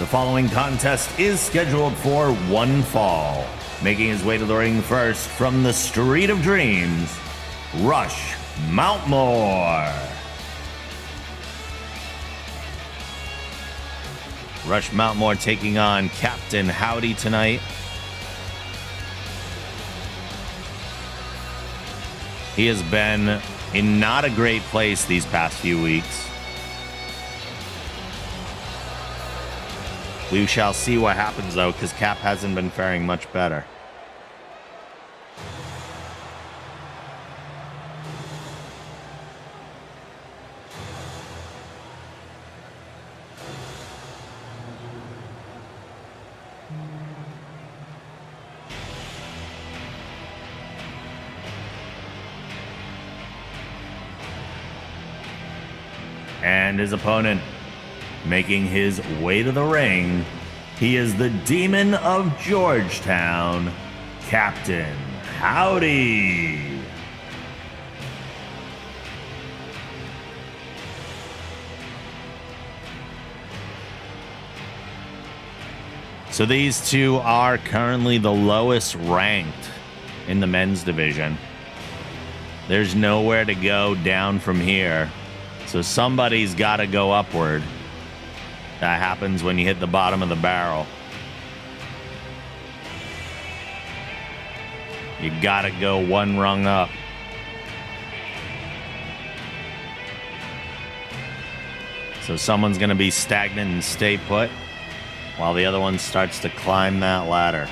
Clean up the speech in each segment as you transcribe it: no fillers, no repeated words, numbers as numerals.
The following contest is scheduled for one fall. Making his way to the ring first from the Street of Dreams, Rush Mountmore. Rush Mountmore taking on Captain Howdy tonight. He has been in not a great place these past few weeks. We shall see what happens, though, because Cap hasn't been faring much better. And his opponent making his way to the ring, he is the Demon of Georgetown, Captain Howdy. So these two are currently the lowest ranked in the men's division. There's nowhere to go down from here. So somebody's got to go upward. That happens when you hit the bottom of the barrel. You got to go one rung up. So someone's going to be stagnant and stay put while the other one starts to climb that ladder.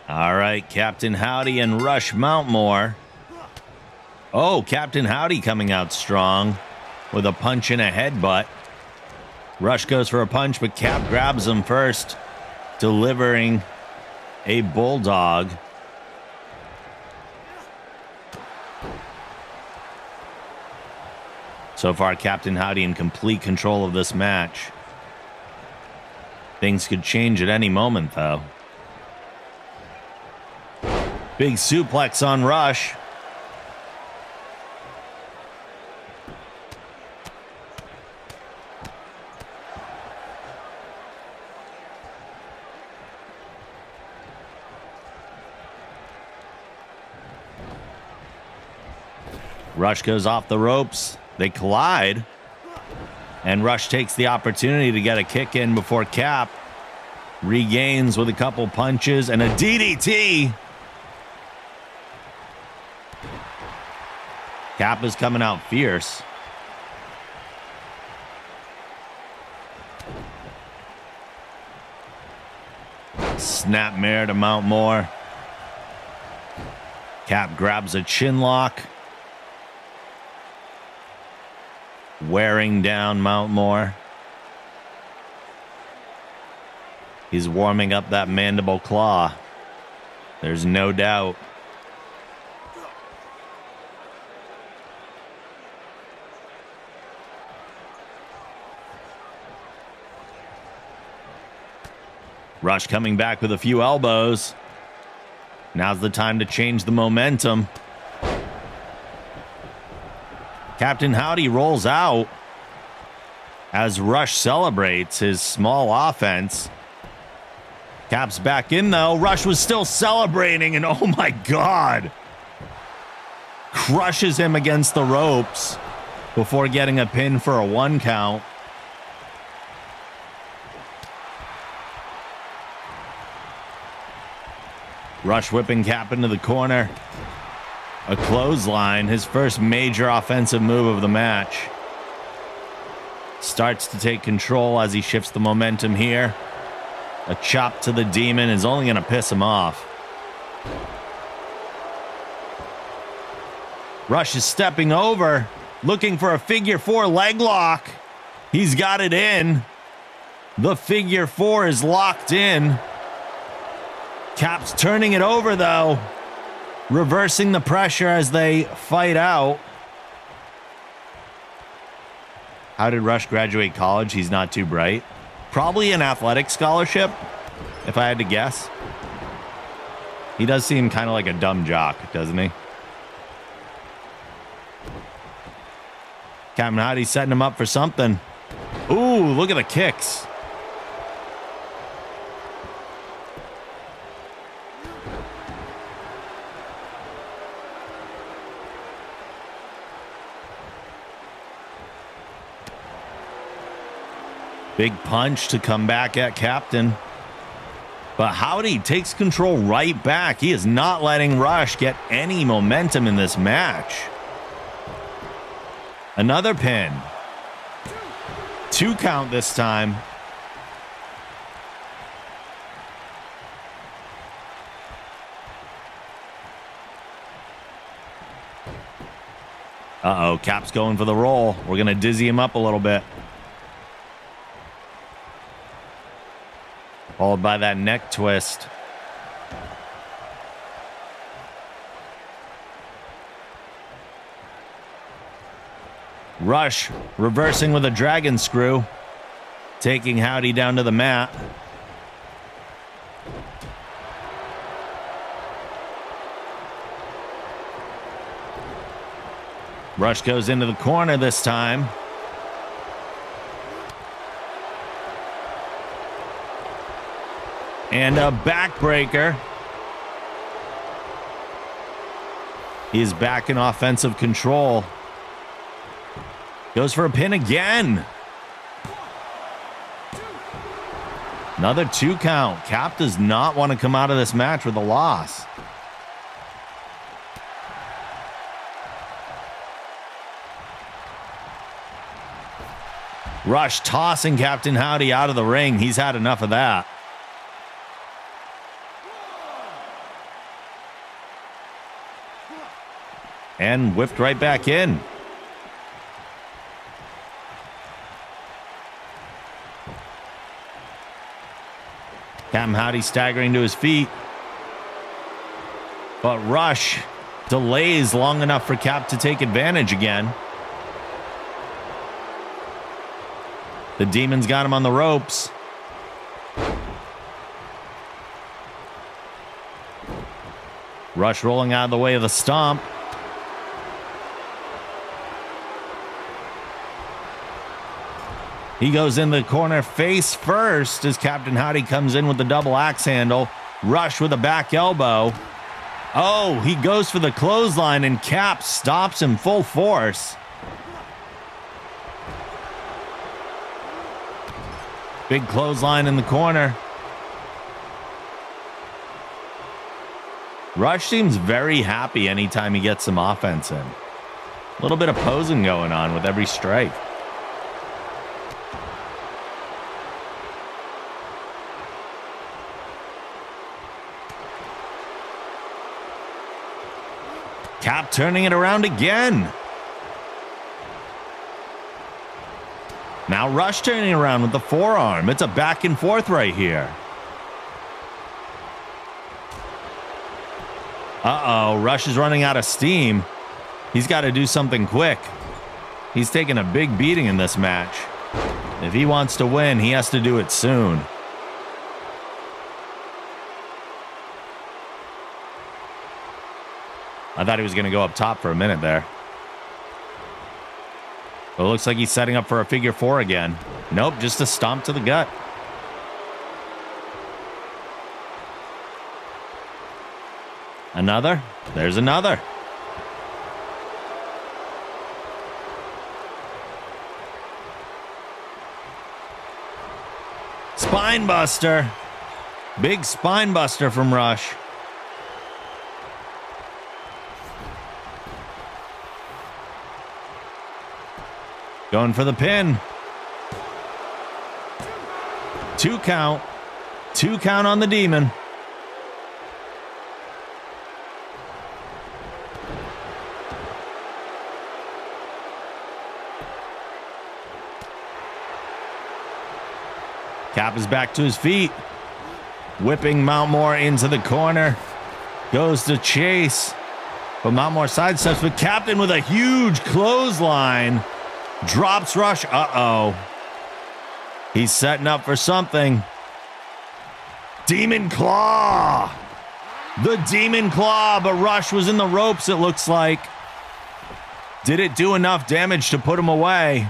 All right, Captain Howdy and Rush Mountmore. Oh, Captain Howdy coming out strong with a punch and a headbutt. Rush goes for a punch, but Cap grabs him first, delivering a bulldog. So far, Captain Howdy in complete control of this match. Things could change at any moment, though. Big suplex on Rush. Rush goes off the ropes. They collide. And Rush takes the opportunity to get a kick in before Cap regains with a couple punches and a DDT. Cap is coming out fierce. Snapmare to Mountmore. Cap grabs a chin lock. Wearing down Mountmore. He's warming up that mandible claw. There's no doubt. Rush coming back with a few elbows. Now's the time to change the momentum. Captain Howdy rolls out as Rush celebrates his small offense. Cap's back in, though. Rush was still celebrating, and oh my God. Crushes him against the ropes before getting a pin for a 1 count. Rush whipping Cap into the corner. A clothesline, his first major offensive move of the match. Starts to take control as he shifts the momentum here. A chop to the Demon is only going to piss him off. Rush is stepping over, looking for a figure 4 leg lock. He's got it in. The figure 4 is locked in. Cap's turning it over, though. Reversing the pressure as they fight out. How did Rush graduate college? He's not too bright. Probably an athletic scholarship, if I had to guess. He does seem kind of like a dumb jock, doesn't he? Captain Howdy's setting him up for something. Ooh, look at the kicks. Big punch to come back at Captain. But Howdy takes control right back. He is not letting Rush get any momentum in this match. Another pin. 2 count this time. Uh-oh, Cap's going for the roll. We're going to dizzy him up a little bit. Followed by that neck twist. Rush reversing with a dragon screw. Taking Howdy down to the mat. Rush goes into the corner this time. And a backbreaker. He's back in offensive control. Goes for a pin again. Another 2 count. Cap does not want to come out of this match with a loss. Rush tossing Captain Howdy out of the ring. He's had enough of that. And whipped right back in. Captain Howdy staggering to his feet. But Rush delays long enough for Cap to take advantage again. The Demon's got him on the ropes. Rush rolling out of the way of the stomp. He goes in the corner face first as Captain Howdy comes in with the double axe handle. Rush with a back elbow. Oh, he goes for the clothesline and Cap stops him full force. Big clothesline in the corner. Rush seems very happy anytime he gets some offense in. A little bit of posing going on with every strike. Cap turning it around again. Now Rush turning around with the forearm. It's a back and forth right here. Uh-oh, Rush is running out of steam. He's got to do something quick. He's taking a big beating in this match. If he wants to win, he has to do it soon. I thought he was going to go up top for a minute there. But it looks like he's setting up for a figure 4 again. Nope, just a stomp to the gut. Another. There's another. Spine buster. Big spine buster from Rush. Going for the pin. 2 count. 2 count on the Demon. Cap is back to his feet. Whipping Mountmore into the corner. Goes to chase. But Mountmore sidesteps with Captain with a huge clothesline. Drops Rush. Uh-oh. He's setting up for something. Demon Claw. The Demon Claw, but Rush was in the ropes, it looks like. Did it do enough damage to put him away?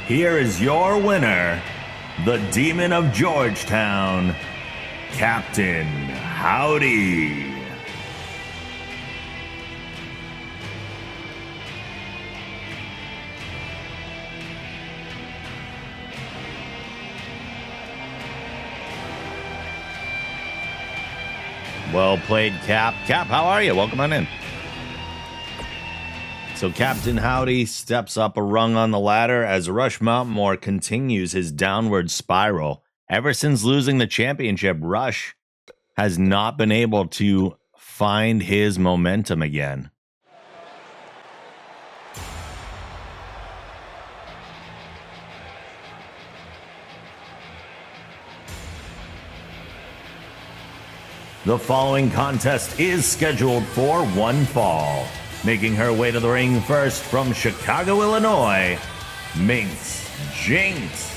Here is your winner, the Demon of Georgetown, Captain Howdy. Well played, Cap. Cap, how are you? Welcome on in. So Captain Howdy steps up a rung on the ladder as Rush Mountmore continues his downward spiral. Ever since losing the championship, Rush has not been able to find his momentum again. The following contest is scheduled for one fall. Making her way to the ring first from Chicago, Illinois, Minx Jinx.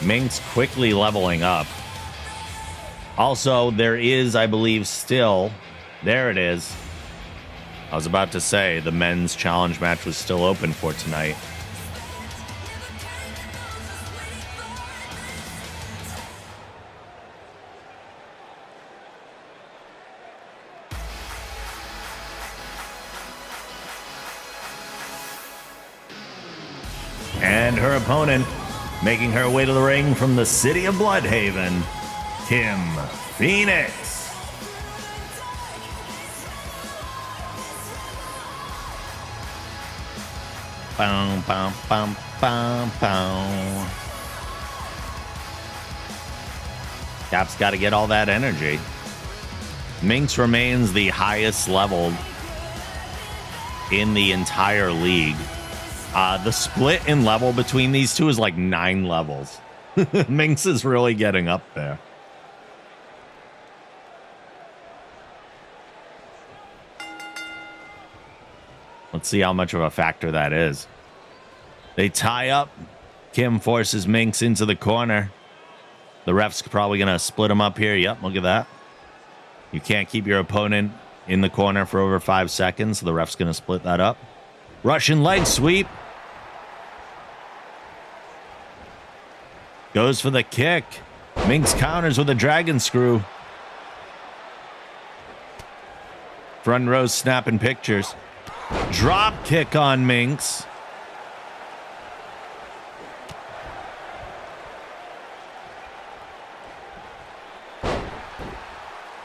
Minx quickly leveling up. Also, there is, I believe, still, there it is. I was about to say the men's challenge match was still open for tonight. And her opponent, making her way to the ring from the city of Bloodhaven, Kim Phoenix. Bow, bow, bow, bow, bow. Cap's got to get all that energy. Minx remains the highest leveled in the entire league. The split in level between these two is like 9 levels. Minx is really getting up there. Let's see how much of a factor that is. They tie up. Kim forces Minx into the corner. The ref's probably going to split them up here. Yep, look at that. You can't keep your opponent in the corner for over 5 seconds. So the ref's going to split that up. Russian leg sweep. Goes for the kick. Minx counters with a dragon screw. Front row snapping pictures. Drop kick on Minx.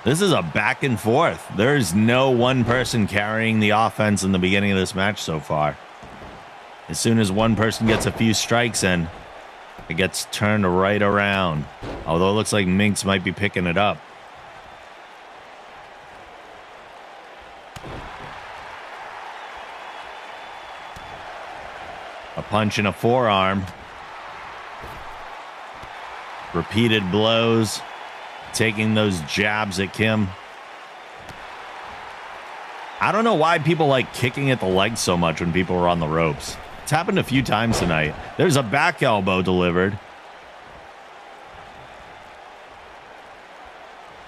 This is a back and forth. There's no one person carrying the offense in the beginning of this match so far. As soon as one person gets a few strikes in, it gets turned right around. Although it looks like Minx might be picking it up. punch and a forearm. Repeated blows, taking those jabs at Kim. I don't know why people like kicking at the legs so much when people are on the ropes. It's happened a few times tonight. There's a back elbow delivered.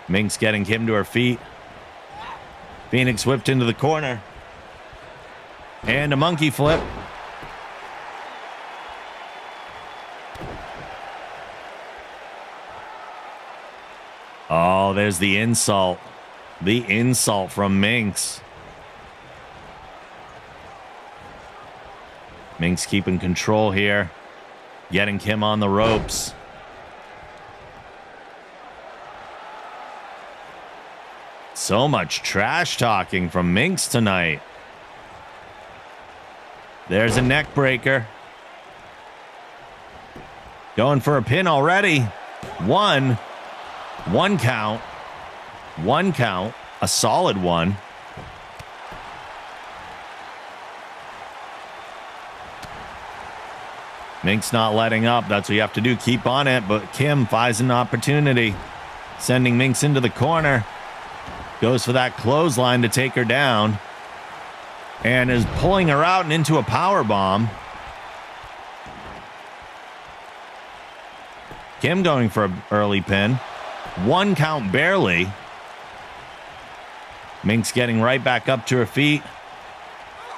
Minx getting Kim to her feet. Phoenix whipped into the corner. And a monkey flip. Oh, there's the insult. The insult from Minx. Minx keeping control here. Getting Kim on the ropes. So much trash talking from Minx tonight. There's a neck breaker. Going for a pin already. One count. One count. A solid one. Minx not letting up. That's what you have to do. Keep on it. But Kim finds an opportunity. Sending Minx into the corner. Goes for that clothesline to take her down. And is pulling her out and into a power bomb. Kim going for an early pin. One count barely. Minx getting right back up to her feet.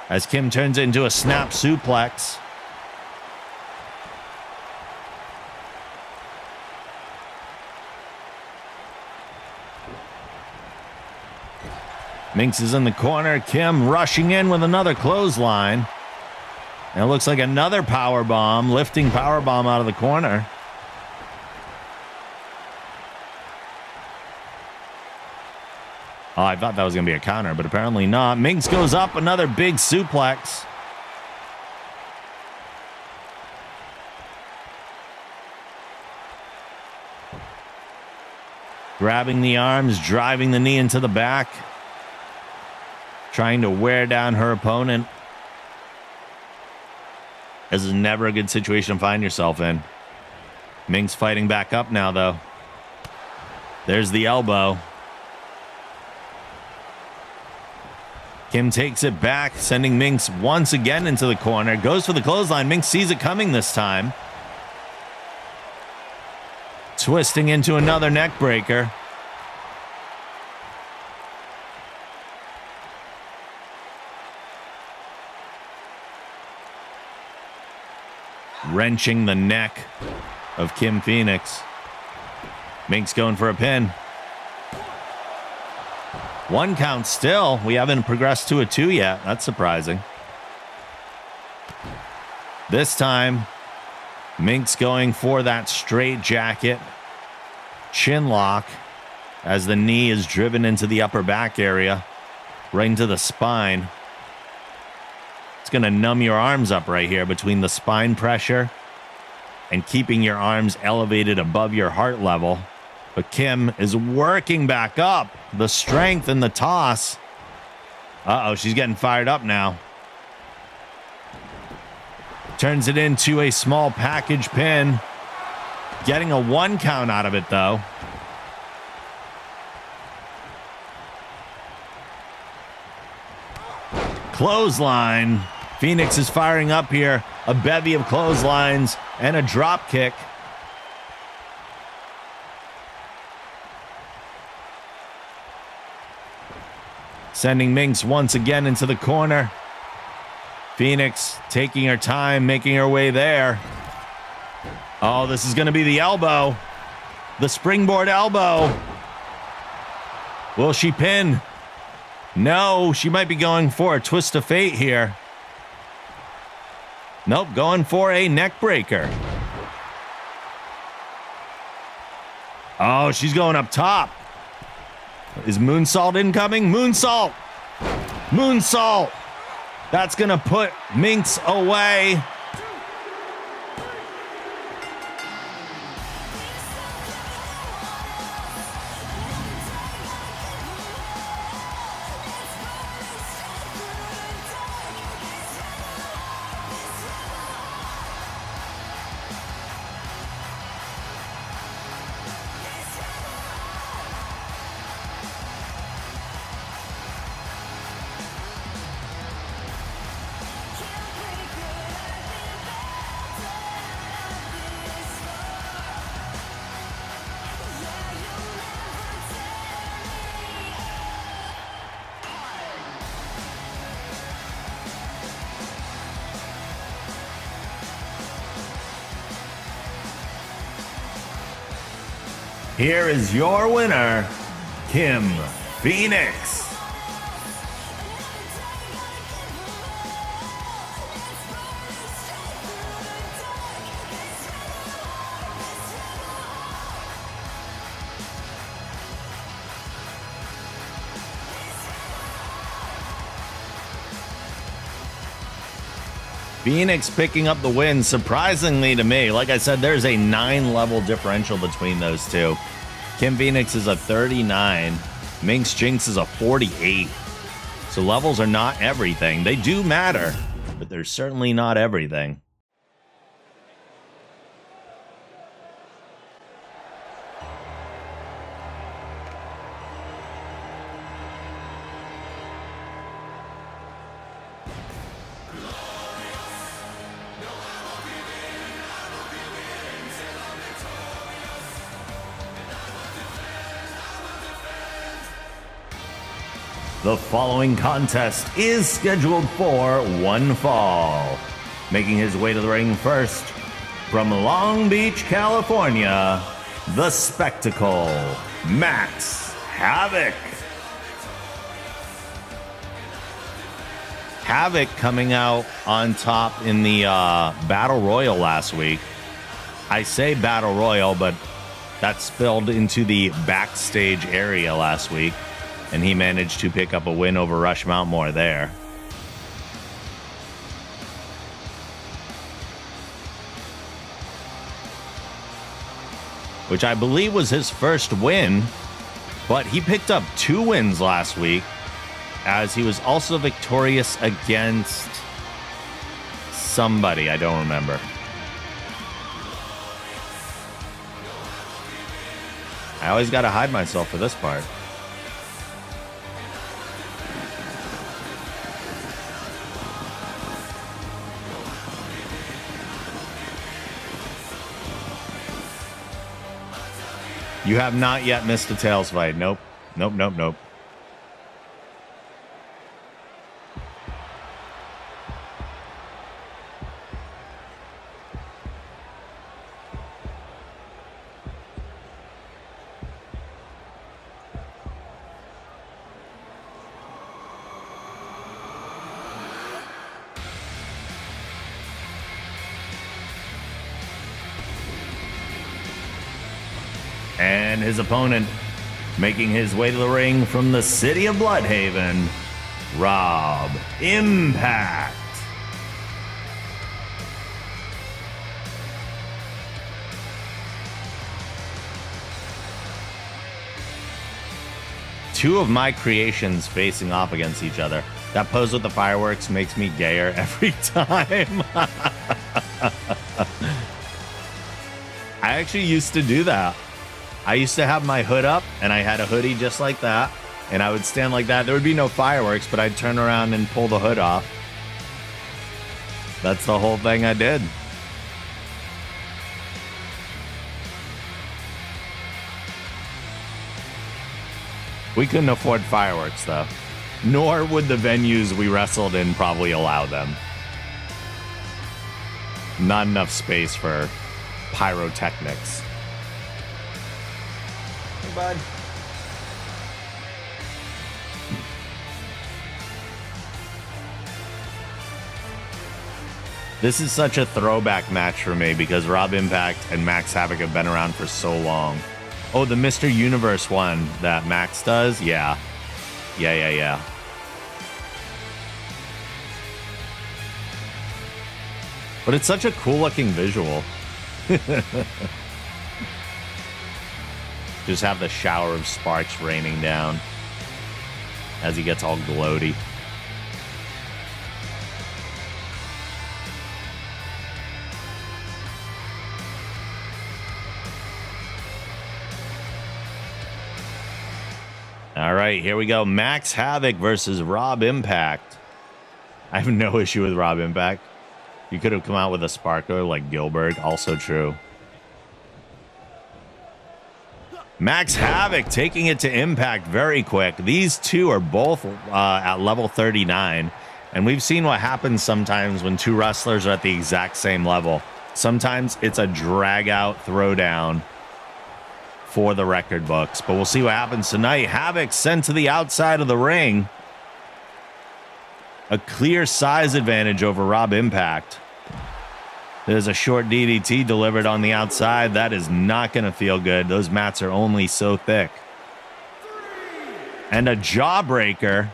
As Kim turns it into a snap suplex. Minx is in the corner. Kim rushing in with another clothesline. And it looks like another power bomb, lifting power bomb out of the corner. Oh, I thought that was going to be a counter, but apparently not. Minx goes up, another big suplex. Grabbing the arms, driving the knee into the back. Trying to wear down her opponent. This is never a good situation to find yourself in. Minx fighting back up now, though. There's the elbow. Kim takes it back, sending Minx once again into the corner. Goes for the clothesline. Minx sees it coming this time. Twisting into another neck breaker. Wrenching the neck of Kim Phoenix. Minx going for a pin. One count still. We haven't progressed to a 2 yet. That's surprising. This time, Minx going for that straight jacket. Chin lock as the knee is driven into the upper back area. Right into the spine. It's going to numb your arms up right here between the spine pressure and keeping your arms elevated above your heart level. But Kim is working back up. The strength and the toss. Uh-oh, she's getting fired up now. Turns it into a small package pin. Getting a 1 count out of it, though. Clothesline. Phoenix is firing up here. A bevy of clotheslines and a drop kick. Sending Minx once again into the corner. Phoenix taking her time, making her way there. Oh, this is going to be the elbow. The springboard elbow. Will she pin? No, she might be going for a twist of fate here. Nope, going for a neck breaker. Oh, she's going up top. Is moonsault incoming? Moonsault! Moonsault! That's going to put Minx away. Here is your winner, Kim Phoenix. Phoenix picking up the win, surprisingly to me. Like I said, there's a 9-level differential between those two. Kim Phoenix is a 39. Minx Jinx is a 48. So levels are not everything. They do matter, but they're certainly not everything. The following contest is scheduled for one fall. Making his way to the ring first, from Long Beach, California, the Spectacle, Max Havoc. Havoc coming out on top in the Battle Royal last week. I say Battle Royal, but that spilled into the backstage area last week. And he managed to pick up a win over Rush Mountmore there. Which I believe was his first win. But he picked up 2 wins last week, as he was also victorious against somebody. I don't remember. I always got to hide myself for this part. You have not yet missed a Tails fight. Nope. Nope, nope, nope. And his opponent, making his way to the ring from the city of Bloodhaven, Rob Impact. Two of my creations facing off against each other. That pose with the fireworks makes me gayer every time. I actually used to do that. I used to have my hood up, and I had a hoodie just like that, and I would stand like that. There would be no fireworks, but I'd turn around and pull the hood off. That's the whole thing I did. We couldn't afford fireworks, though. Nor would the venues we wrestled in probably allow them. Not enough space for pyrotechnics. Bud. This is such a throwback match for me because Rob Impact and Max Havoc have been around for so long. Oh, the Mr. Universe one that Max does? Yeah. Yeah. But it's such a cool looking visual. Just have the shower of sparks raining down as he gets all gloaty. All right, here we go. Max Havoc versus Rob Impact. I have no issue with Rob Impact. You could have come out with a sparkler like Gilbert. Also true. Max Havoc taking it to Impact very quick. These two are both at level 39. And we've seen what happens sometimes when two wrestlers are at the exact same level. Sometimes it's a drag-out throwdown for the record books. But we'll see what happens tonight. Havoc sent to the outside of the ring. A clear size advantage over Rob Impact. There's a short DDT delivered on the outside. That is not going to feel good. Those mats are only so thick. And a jawbreaker.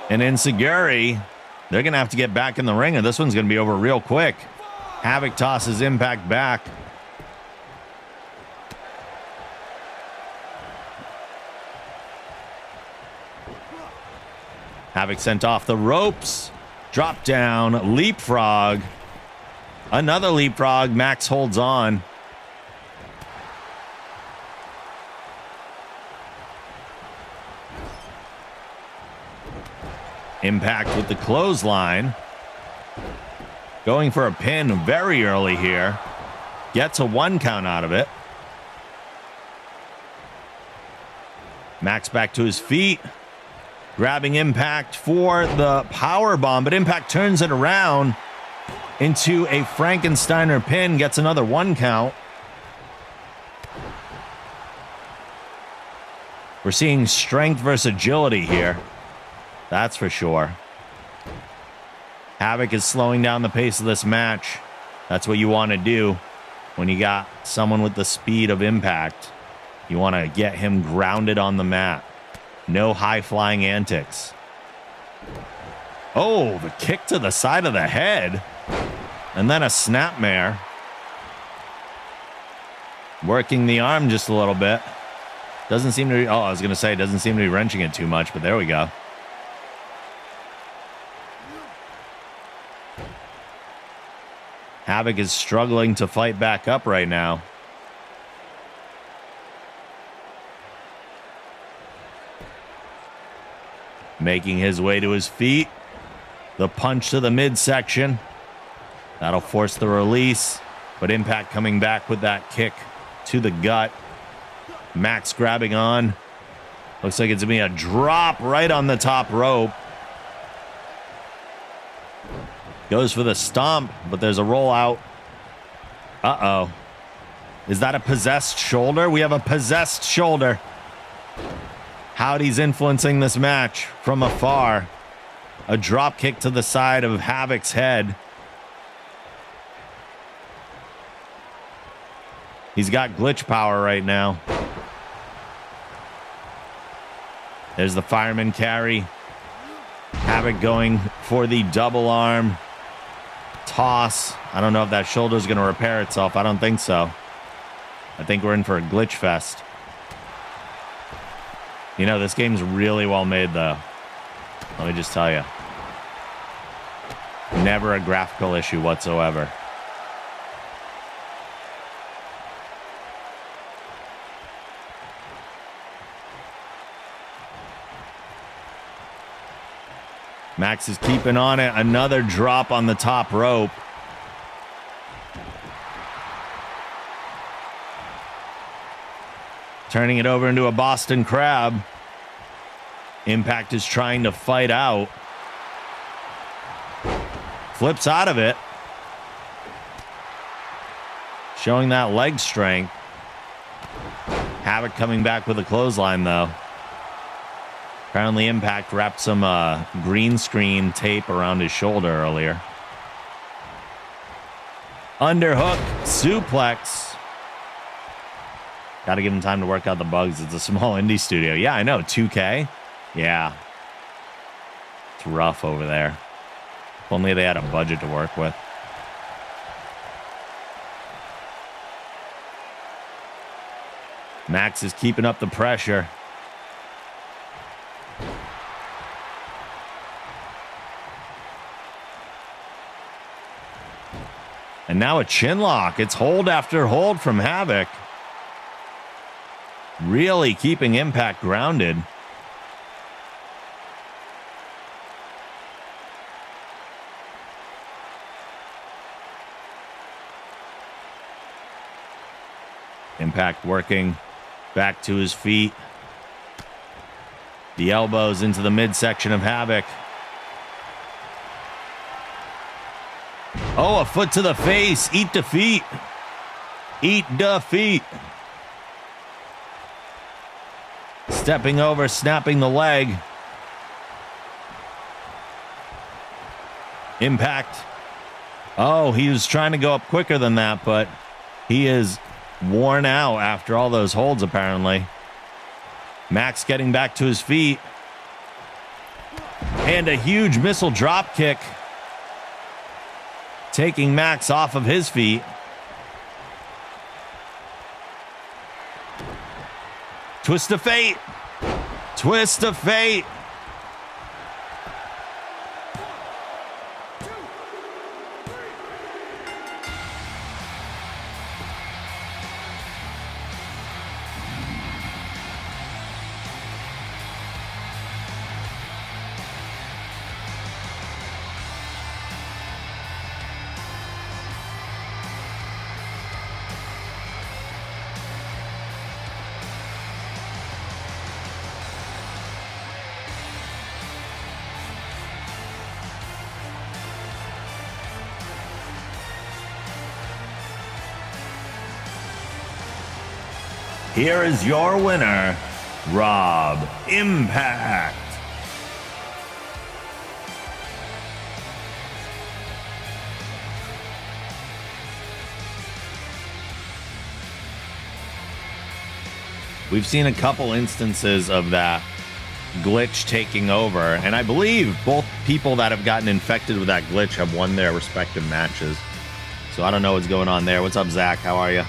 And Inseguri, they're going to have to get back in the ring, and this one's going to be over real quick. Havoc tosses Impact back. Havoc sent off the ropes. Drop down, leapfrog. Another leapfrog. Max holds on. Impact with the clothesline. Going for a pin very early here. Gets a 1 count out of it. Max back to his feet. Grabbing Impact for the power bomb, but Impact turns it around into a Frankensteiner pin. Gets another 1 count. We're seeing strength versus agility here. That's for sure. Havoc is slowing down the pace of this match. That's what you want to do when you got someone with the speed of Impact. You want to get him grounded on the mat. No high-flying antics. Oh, the kick to the side of the head. And then a snapmare. Working the arm just a little bit. Doesn't seem to be... Oh, I was going to say, doesn't seem to be wrenching it too much, but there we go. Havoc is struggling to fight back up right now. Making his way to his feet. The punch to the midsection. That'll force the release. But Impact coming back with that kick to the gut. Max grabbing on. Looks like it's going to be a drop right on the top rope. Goes for the stomp, but there's a rollout. Uh-oh. Is that a possessed shoulder? We have a possessed shoulder. Howdy's influencing this match from afar. A drop kick to the side of Havoc's head. He's got glitch power right now. There's the fireman carry. Havoc going for the double arm toss. I don't know if that shoulder is going to repair itself. I don't think so. I think we're in for a glitch fest. You know, this game's really well made, though. Let me just tell you. Never a graphical issue whatsoever. Max is keeping on it. Another drop on the top rope. Turning it over into a Boston Crab. Impact is trying to fight out. Flips out of it. Showing that leg strength. Havoc coming back with a clothesline, though. Apparently Impact wrapped some green screen tape around his shoulder earlier. Underhook, suplex. Got to give him time to work out the bugs. It's a small indie studio. Yeah, I know. 2K? Yeah. It's rough over there. If only they had a budget to work with. Max is keeping up the pressure. And now a chin lock. It's hold after hold from Havoc. Really keeping Impact grounded. Impact working back to his feet. The elbows into the midsection of Havoc. Oh, a foot to the face. Eat defeat. Eat defeat. Stepping over, snapping the leg. Impact. Oh, he was trying to go up quicker than that, but he is worn out after all those holds, apparently. Max getting back to his feet. And a huge missile drop kick. Taking Max off of his feet. Twist of fate. Twist of fate. Here is your winner, Rob Impact. We've seen a couple instances of that glitch taking over, and I believe both people that have gotten infected with that glitch have won their respective matches. So I don't know what's going on there. What's up, Zach? How are you?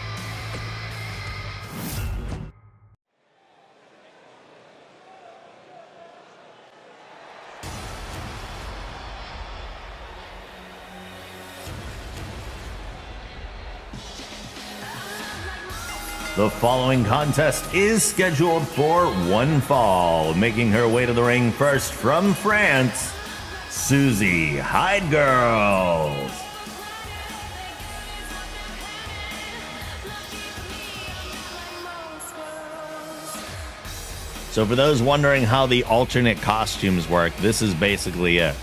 The following contest is scheduled for one fall. Making her way to the ring first from France, Susie Hyde Girls. So for those wondering how the alternate costumes work, this is basically it.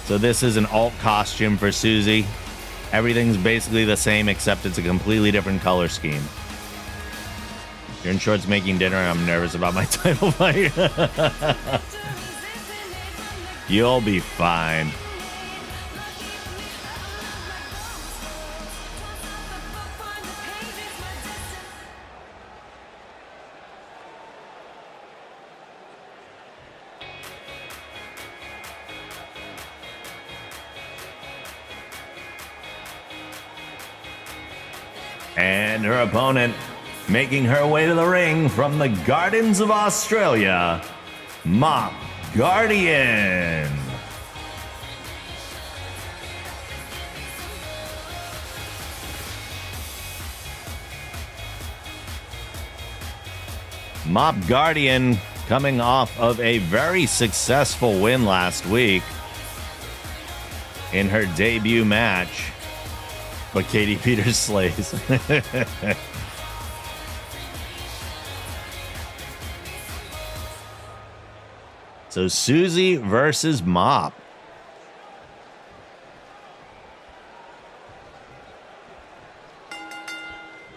So this is an alt costume for Susie. Everything's basically the same, except it's a completely different color scheme. You're in shorts making dinner, and I'm nervous about my title fight. You'll be fine. And her opponent, making her way to the ring from the Gardens of Australia, Mop Guardian. Mop Guardian coming off of a very successful win last week in her debut match. But Katie Peters slays. So Susie versus Mop.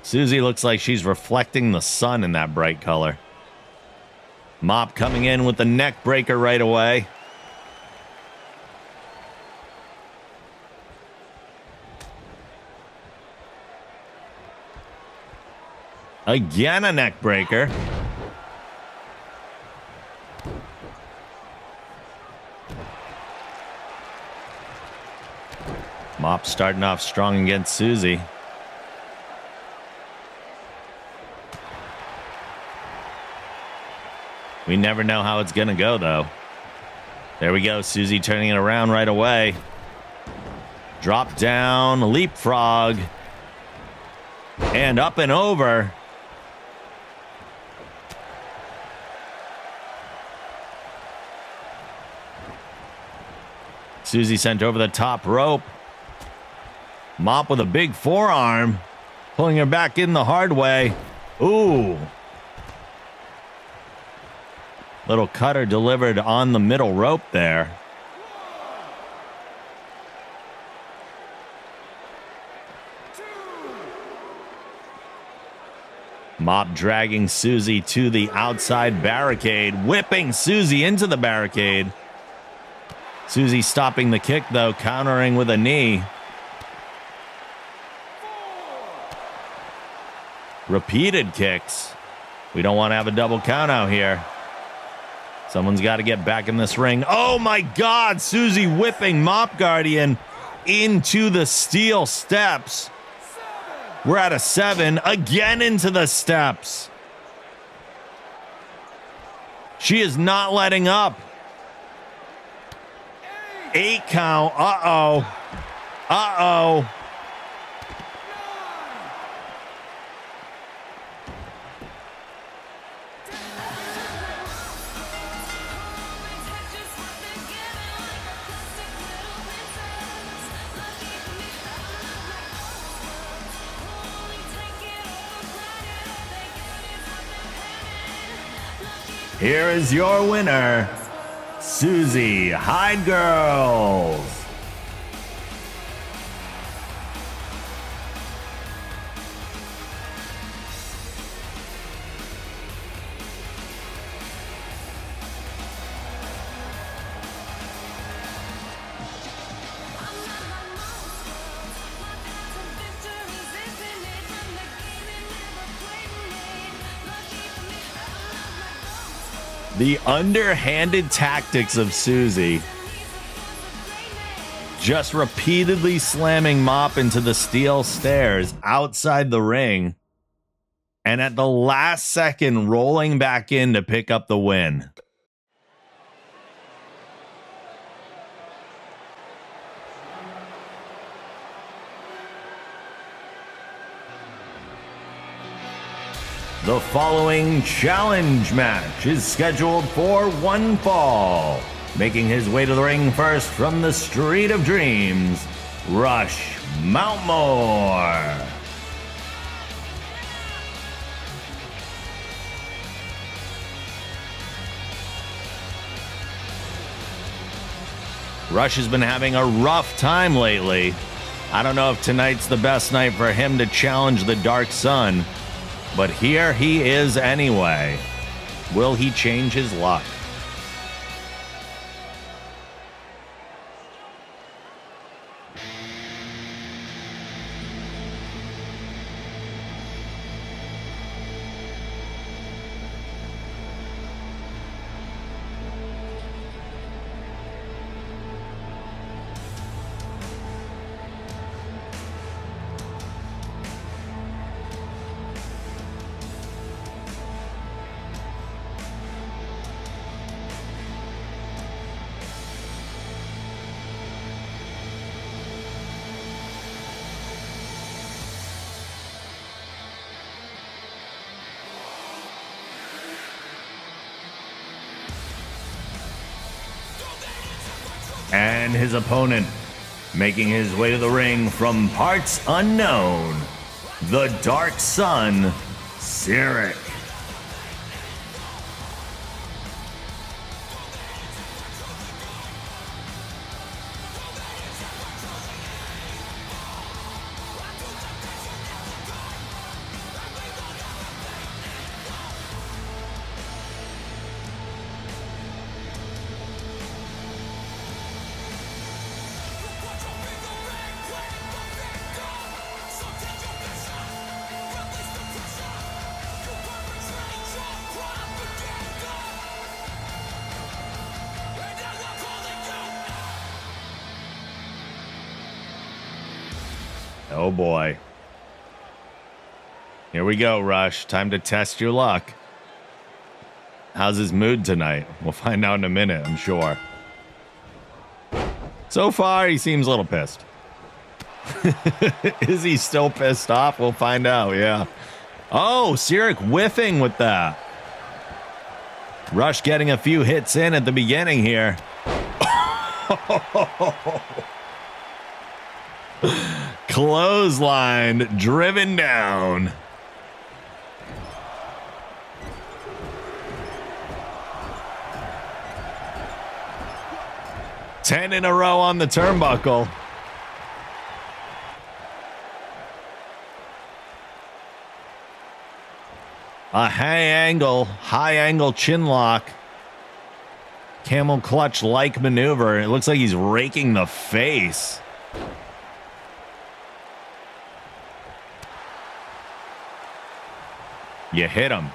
Susie looks like she's reflecting the sun in that bright color. Mop coming in with the neck breaker right away. Again, a neck breaker. Mop starting off strong against Susie. We never know how it's going to go, though. There we go. Susie turning it around right away. Drop down, leapfrog. And up and over. Susie sent over the top rope. Mop with a big forearm. Pulling her back in the hard way. Ooh. Little cutter delivered on the middle rope there. Mop dragging Susie to the outside barricade, whipping Susie into the barricade. Susie stopping the kick, though, countering with a knee. Repeated kicks. We don't want to have a double count out here. Someone's got to get back in this ring. Oh, my God. Susie whipping Mop Guardian into the steel steps. We're at a 7. Again into the steps. She is not letting up. 8 count. Uh-oh. Uh-oh. Here is your winner, Susie Hyde Girls. The underhanded tactics of Susie. Just repeatedly slamming Mop into the steel stairs outside the ring. And at the last second, rolling back in to pick up the win. The following challenge match is scheduled for one fall. Making his way to the ring first from the Street of Dreams, Rush Mountmore. Rush has been having a rough time lately. I don't know if tonight's the best night for him to challenge the Dark Sun. But here he is anyway. Will he change his luck? And his opponent, making his way to the ring from parts unknown, the Dark Sun, Cyric. Oh boy. Here we go, Rush. Time to test your luck. How's his mood tonight? We'll find out in a minute, I'm sure. So far, he seems a little pissed. Is he still pissed off? We'll find out, yeah. Oh, Cyric whiffing with that. Rush getting a few hits in at the beginning here. Clothesline driven down. Ten in a row on the turnbuckle. A high angle chin lock. Camel clutch like maneuver. It looks like he's raking the face. You hit him.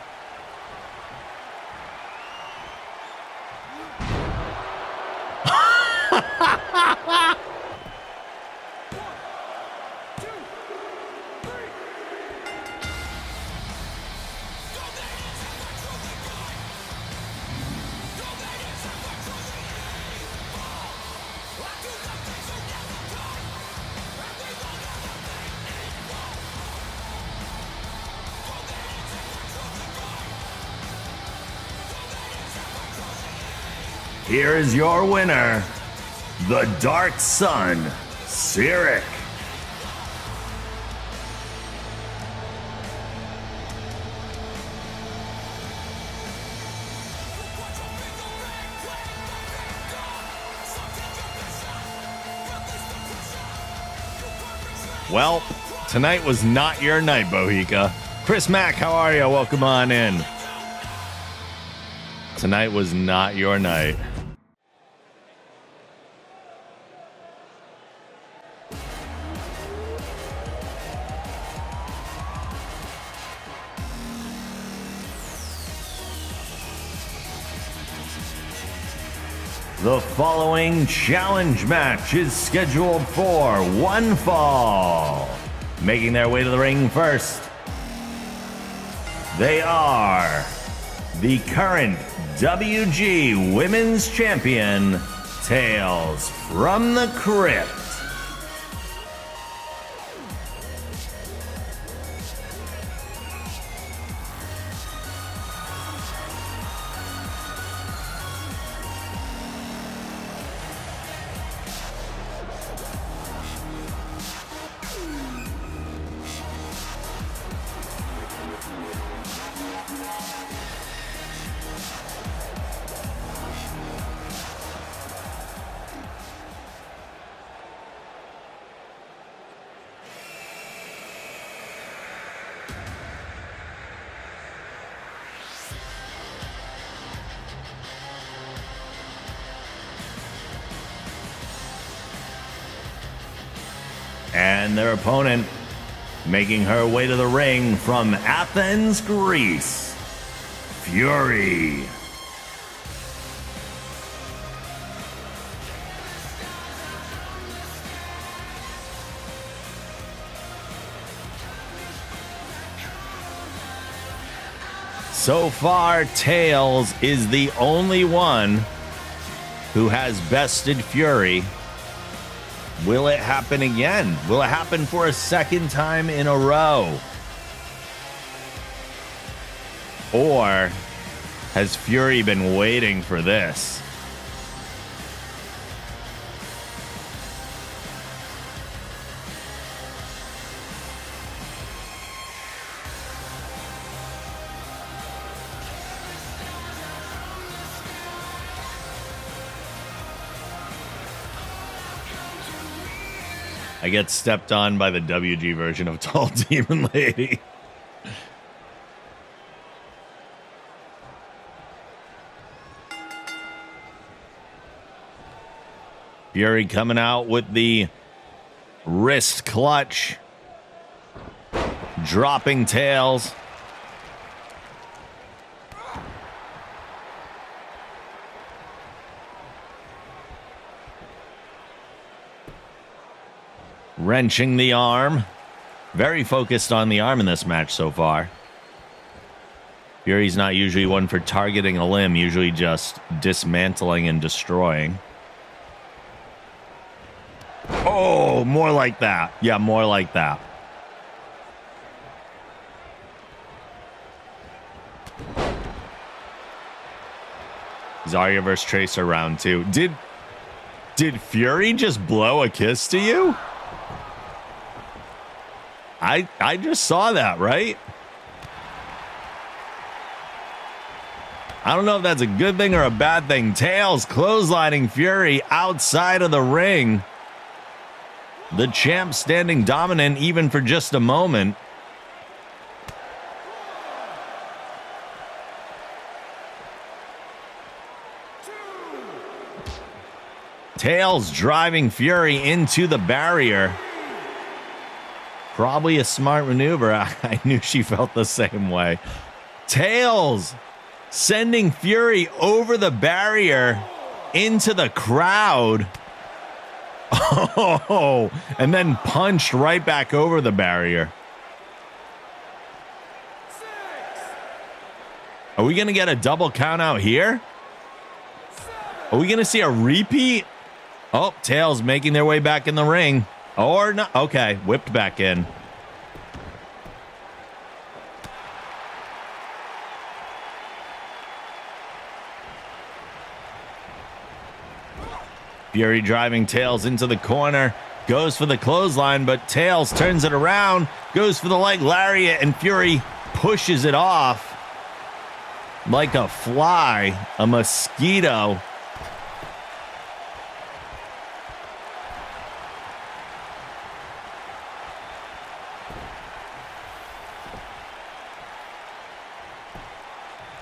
Here is your winner, the Dark Sun, Cyric. Well, tonight was not your night, Bohica. Chris Mack, how are you? Welcome on in. Tonight was not your night. The following challenge match is scheduled for one fall. Making their way to the ring first, they are the current WG Women's Champion, Tales from the Crypt. And their opponent, making her way to the ring from Athens, Greece, Fury. So far, Tails is the only one who has bested Fury. Will it happen again? Will it happen for a second time in a row? Or has Fury been waiting for this? I get stepped on by the WG version of Tall Demon Lady. Fury coming out with the wrist clutch. Dropping Tails. Wrenching the arm. Very focused on the arm in this match so far. Fury's not usually one for targeting a limb, usually just dismantling and destroying. Oh, more like that. Yeah, more like that. Zarya versus Tracer round 2. Did Fury just blow a kiss to you? I just saw that, right? I don't know if that's a good thing or a bad thing. Tails clotheslining Fury outside of the ring. The champ standing dominant even for just a moment. Tails driving Fury into the barrier. Probably a smart maneuver. I knew she felt the same way. Tails sending Fury over the barrier into the crowd. Oh, and then punched right back over the barrier. Are we going to get a double count out here? Are we going to see a repeat? Oh, Tails making their way back in the ring. Or not. Okay, whipped back in. Fury driving Tails into the corner. Goes for the clothesline, but Tails turns it around. Goes for the leg lariat, and Fury pushes it off like a fly, a mosquito.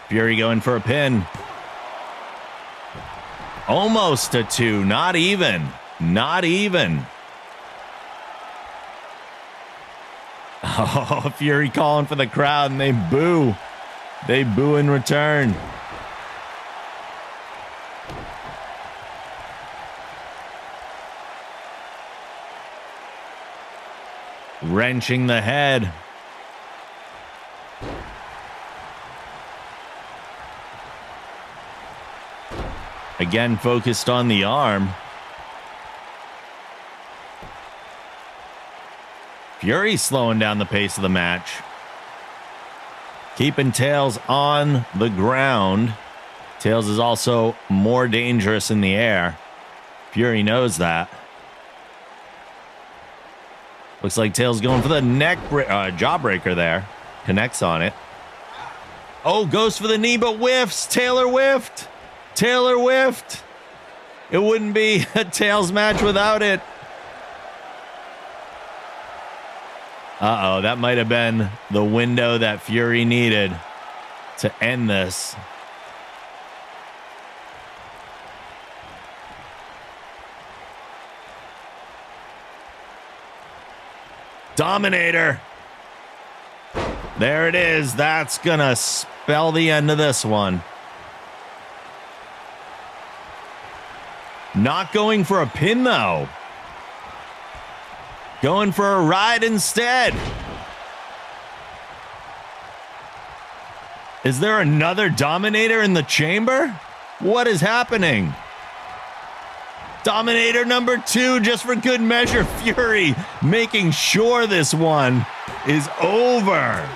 Fury going for a pin. Almost a 2. Not even. Not even. Oh, Fury calling for the crowd, and they boo. They boo in return. Wrenching the head. Again, focused on the arm. Fury slowing down the pace of the match. Keeping Tails on the ground. Tails is also more dangerous in the air. Fury knows that. Looks like Tails going for the jawbreaker there. Connects on it. Oh, goes for the knee, but whiffs. Taylor whiffed. Taylor whiffed. It wouldn't be a Tails match without it. Uh-oh, that might have been the window that Fury needed to end this. Dominator. There it is. That's gonna spell the end of this one. Not going for a pin, though. Going for a ride instead. Is there another Dominator in the chamber? What is happening? Dominator number 2, just for good measure. Fury making sure this one is over.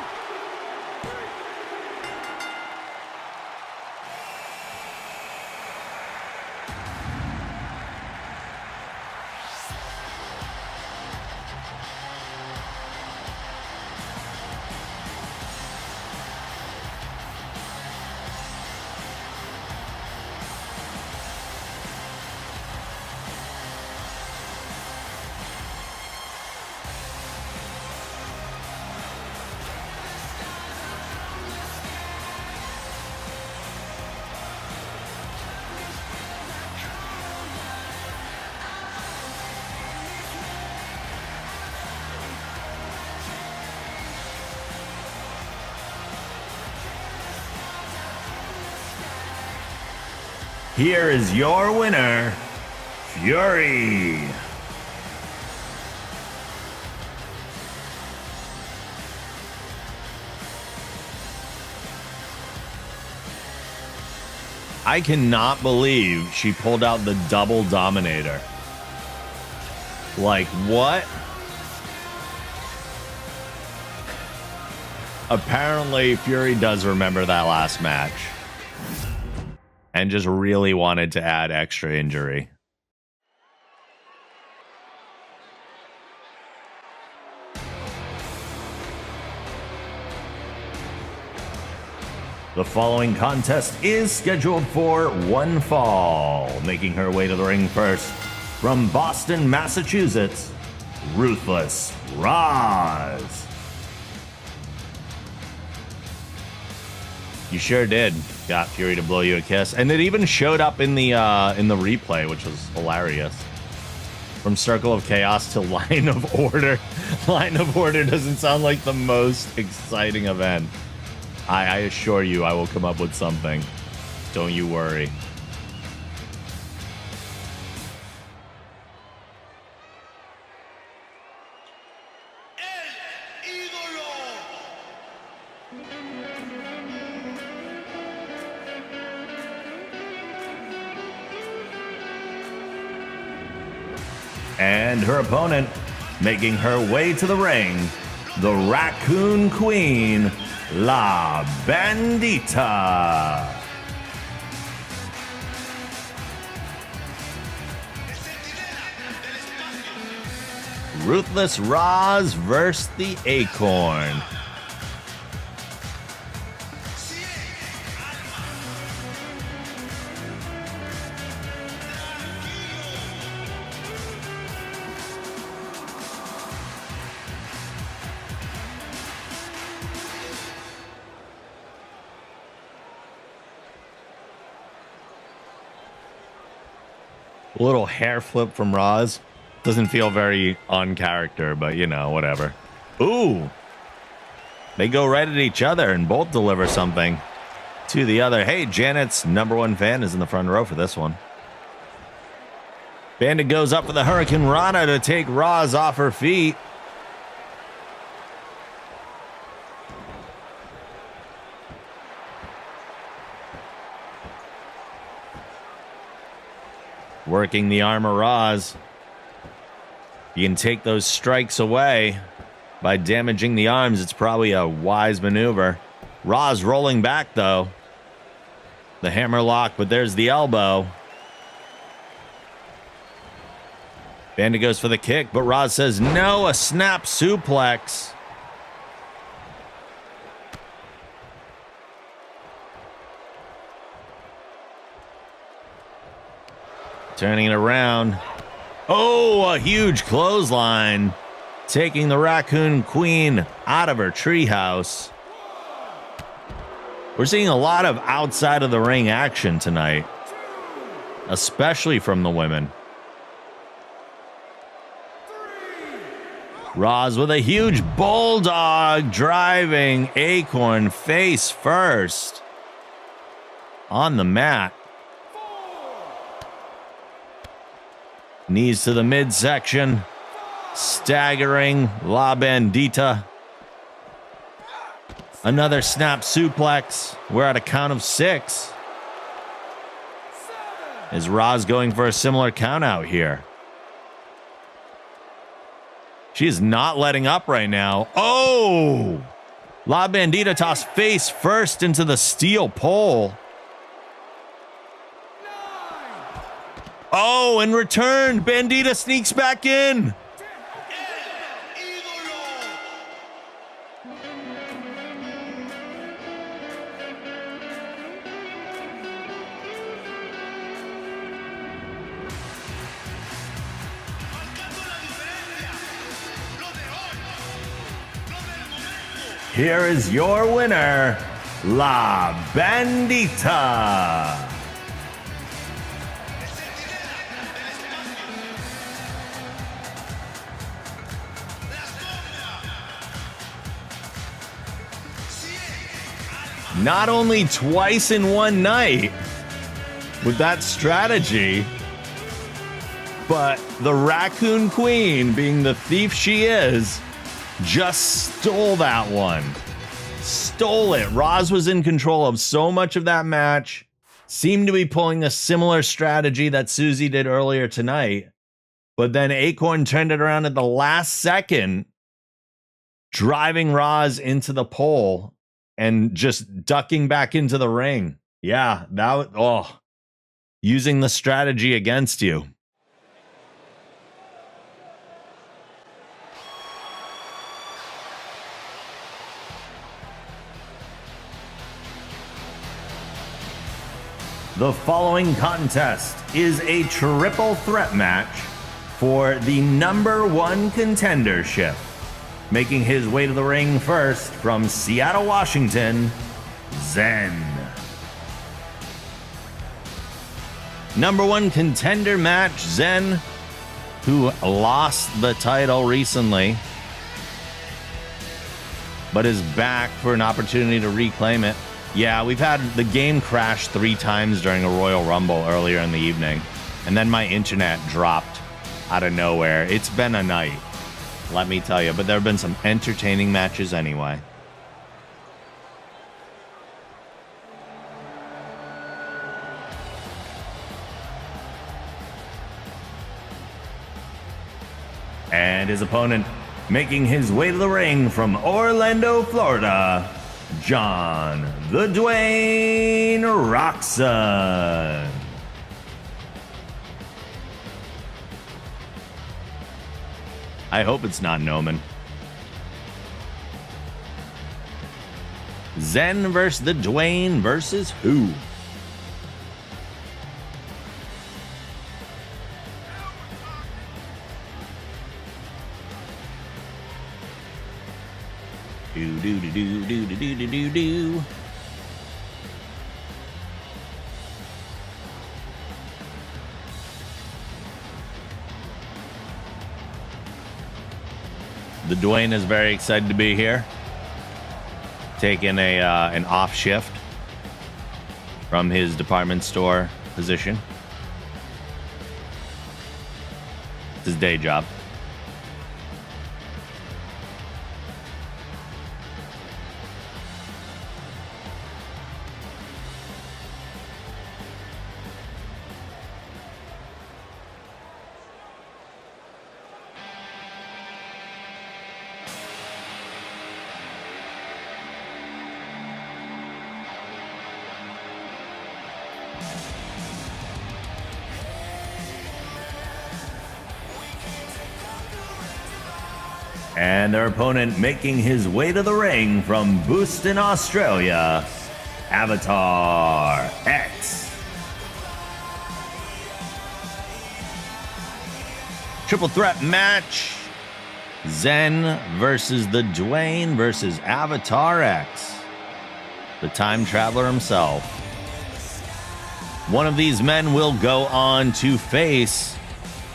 Here is your winner, Fury. I cannot believe she pulled out the double Dominator. Like, what? Apparently, Fury does remember that last match. And just really wanted to add extra injury. The following contest is scheduled for one fall. Making her way to the ring first, from Boston, Massachusetts, Ruthless Roz. You sure did. Got Fury to blow you a kiss. And it even showed up in the replay, which was hilarious. From Circle of Chaos to Line of Order. Line of Order doesn't sound like the most exciting event. I assure you I will come up with something. Don't you worry. And her opponent, making her way to the ring, the Raccoon Queen, La Bandita. Ruthless Roz versus the Acorn. A little hair flip from Roz. Doesn't feel very on character, but you know, whatever. Ooh. They go right at each other and both deliver something to the other. Hey, Janet's #1 fan is in the front row for this one. Bandit goes up for the Hurricane Rana to take Roz off her feet. Working the arm of Roz. You can take those strikes away by damaging the arms. It's probably a wise maneuver. Roz rolling back, though. The hammer lock, but there's the elbow. Bandit goes for the kick, but Roz says no, a snap suplex. Turning it around. Oh, a huge clothesline. Taking the Raccoon Queen out of her treehouse. We're seeing a lot of outside of the ring action tonight. Especially from the women. Roz with a huge bulldog driving Acorn face first. On the mat. Knees to the midsection. Staggering La Bandita. Another snap suplex. We're at a count of 6. Is Roz going for a similar count out here? She is not letting up right now. Oh! La Bandita tossed face first into the steel pole. Oh, and returned. Bandita sneaks back in. Here is your winner, La Bandita. Not only twice in one night with that strategy, but the Raccoon Queen, being the thief she is, just stole that one. Stole it. Roz was in control of so much of that match. Seemed to be pulling a similar strategy that Susie did earlier tonight. But then Acorn turned it around at the last second, driving Roz into the pole and just ducking back into the ring. Yeah, that was, oh, using the strategy against you. The following contest is a triple threat match for the #1 contendership. Making his way to the ring first from Seattle, Washington, Zen. Number 1 contender match, Zen, who lost the title recently, but is back for an opportunity to reclaim it. Yeah, we've had the game crash 3 times during a Royal Rumble earlier in the evening, and then my internet dropped out of nowhere. It's been a night, let me tell you, but there have been some entertaining matches anyway. And his opponent, making his way to the ring from Orlando, Florida, John the Dwayne Roxon. I hope it's not Noman. Zen versus the Dwayne versus who? Do. The Dwayne is very excited to be here, taking an off shift from his department store position. It's his day job. And their opponent making his way to the ring from Boston, Australia, Avatar X. Triple threat match. Zen versus the Dwayne versus Avatar X. The time traveler himself. One of these men will go on to face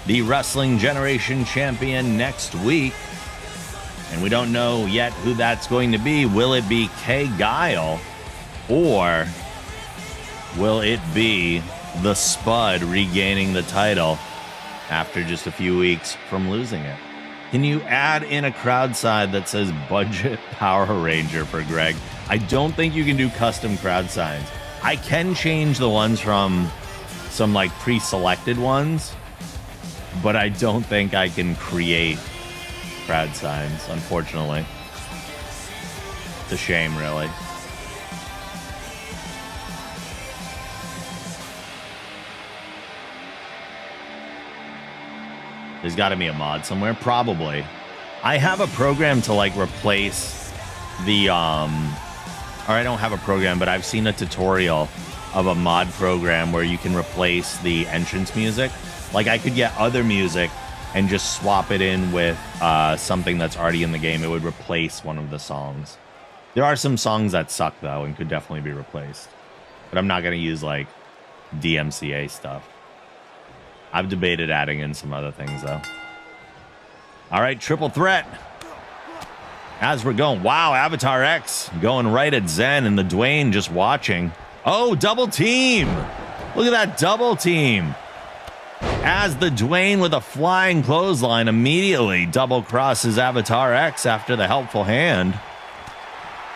the Wrestling Generation Champion next week. And we don't know yet who that's going to be. Will it be Kay Guile? Or will it be the Spud regaining the title after just a few weeks from losing it? Can you add in a crowd sign that says Budget Power Ranger for Greg? I don't think you can do custom crowd signs. I can change the ones from some like pre-selected ones, but I don't think I can create crowd signs, unfortunately. It's a shame, really. There's got to be a mod somewhere, probably. I have a program to like replace the or I don't have a program, but I've seen a tutorial of a mod program where you can replace the entrance music. Like I could get other music and just swap it in with something that's already in the game. It would replace one of the songs. There are some songs that suck, though, and could definitely be replaced. But I'm not going to use, like, DMCA stuff. I've debated adding in some other things, though. All right, triple threat. As we're going, wow, Avatar X going right at Zen and the Dwayne just watching. Oh, double team. Look at that double team. As the Dwayne with a flying clothesline immediately double crosses Avatar X after the helpful hand.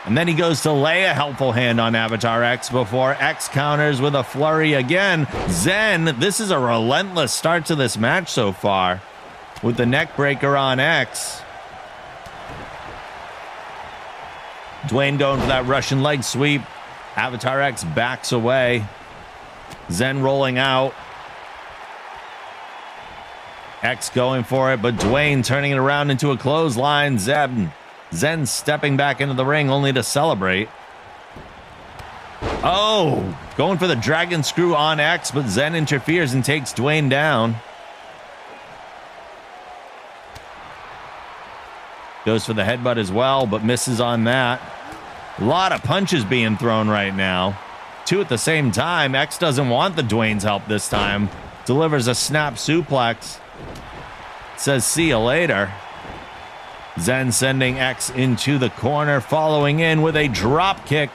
And then he goes to lay a helpful hand on Avatar X before X counters with a flurry again. Zen, this is a relentless start to this match so far with the neck breaker on X. Dwayne going for that Russian leg sweep. Avatar X backs away. Zen rolling out. X going for it, but Dwayne turning it around into a clothesline. Zen stepping back into the ring only to celebrate. Oh, going for the dragon screw on X, but Zen interferes and takes Dwayne down. Goes for the headbutt as well, but misses on that. A lot of punches being thrown right now. 2 at the same time. X doesn't want the Dwayne's help this time. Delivers a snap suplex. Says, see you later. Zen sending X into the corner, following in with a drop kick.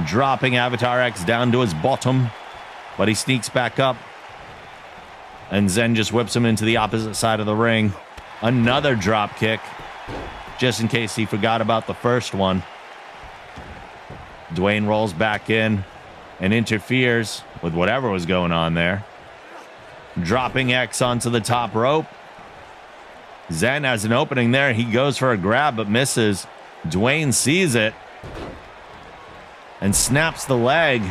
Dropping Avatar X down to his bottom, but he sneaks back up. And Zen just whips him into the opposite side of the ring. Another drop kick, just in case he forgot about the first one. Dwayne rolls back in and interferes with whatever was going on there. Dropping X onto the top rope. Zen has an opening there. He goes for a grab but misses. Dwayne sees it and snaps the leg.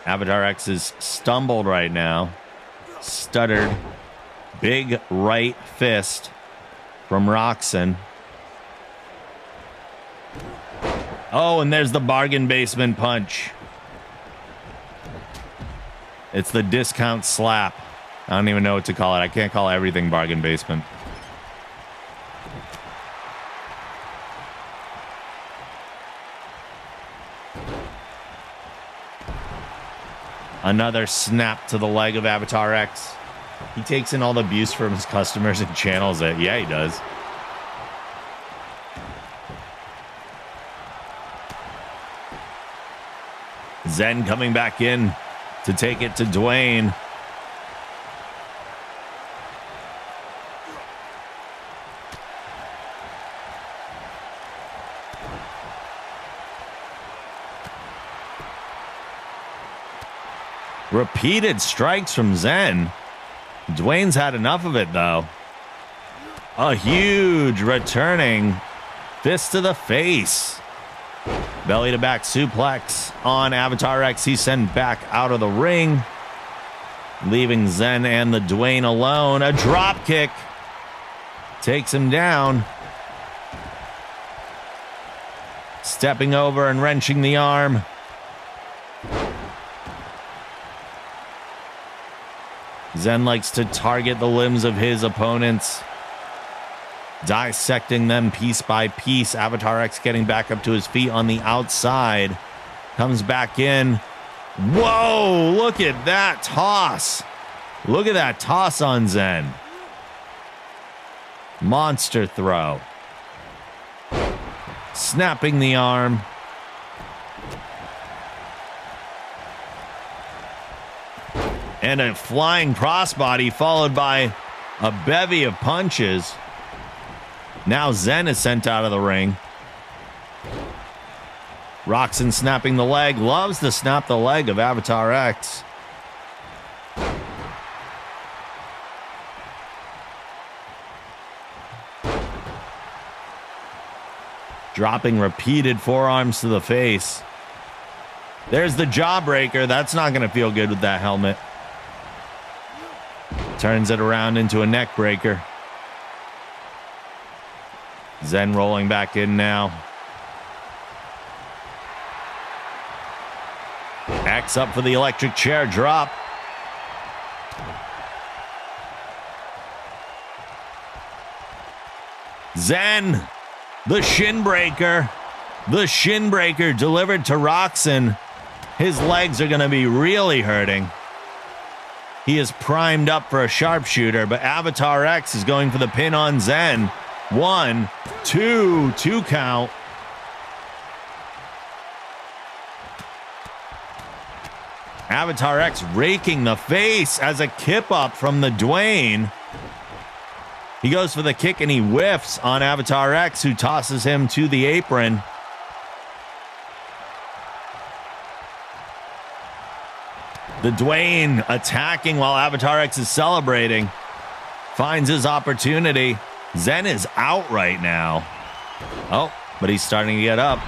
Avatar X is stumbled right now. Stuttered. Big right fist from Roxon. Oh, and there's the bargain basement punch. It's the discount slap. I don't even know what to call it. I can't call everything bargain basement. Another snap to the leg of Avatar X. He takes in all the abuse from his customers and channels it. Yeah, he does. Zen coming back in to take it to Dwayne. Repeated strikes from Zen. Dwayne's had enough of it, though. A huge returning fist to the face. Belly to back suplex on Avatar X. He's sent back out of the ring, leaving Zen and the Dwayne alone. A drop kick takes him down. Stepping over and wrenching the arm. Zen likes to target the limbs of his opponents, dissecting them piece by piece. Avatar X getting back up to his feet on the outside. Comes back in. Whoa, look at that toss. Look at that toss on Zen. Monster throw. Snapping the arm. And a flying crossbody followed by a bevy of punches. Now Zen is sent out of the ring. Roxon snapping the leg. Loves to snap the leg of Avatar X. Dropping repeated forearms to the face. There's the jawbreaker. That's not going to feel good with that helmet. Turns it around into a neck breaker. Zen rolling back in now. X up for the electric chair drop. Zen, the shin breaker. The shin breaker delivered to Roxon. His legs are going to be really hurting. He is primed up for a sharpshooter, but Avatar X is going for the pin on Zen. 1, 2 count. Avatar X raking the face as a kip up from the Dwayne. He goes for the kick and he whiffs on Avatar X, who tosses him to the apron. The Dwayne attacking while Avatar X is celebrating. Finds his opportunity. Zen is out right now. Oh, but he's starting to get up.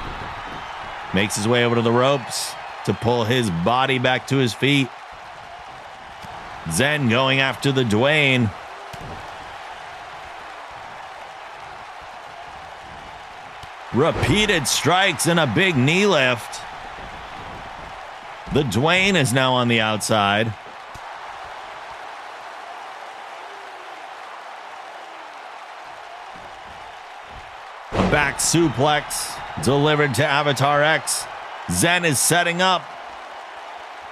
Makes his way over to the ropes to pull his body back to his feet. Zen going after the Dwayne. Repeated strikes and a big knee lift. The Dwayne is now on the outside. Back suplex delivered to Avatar X. Zen is setting up.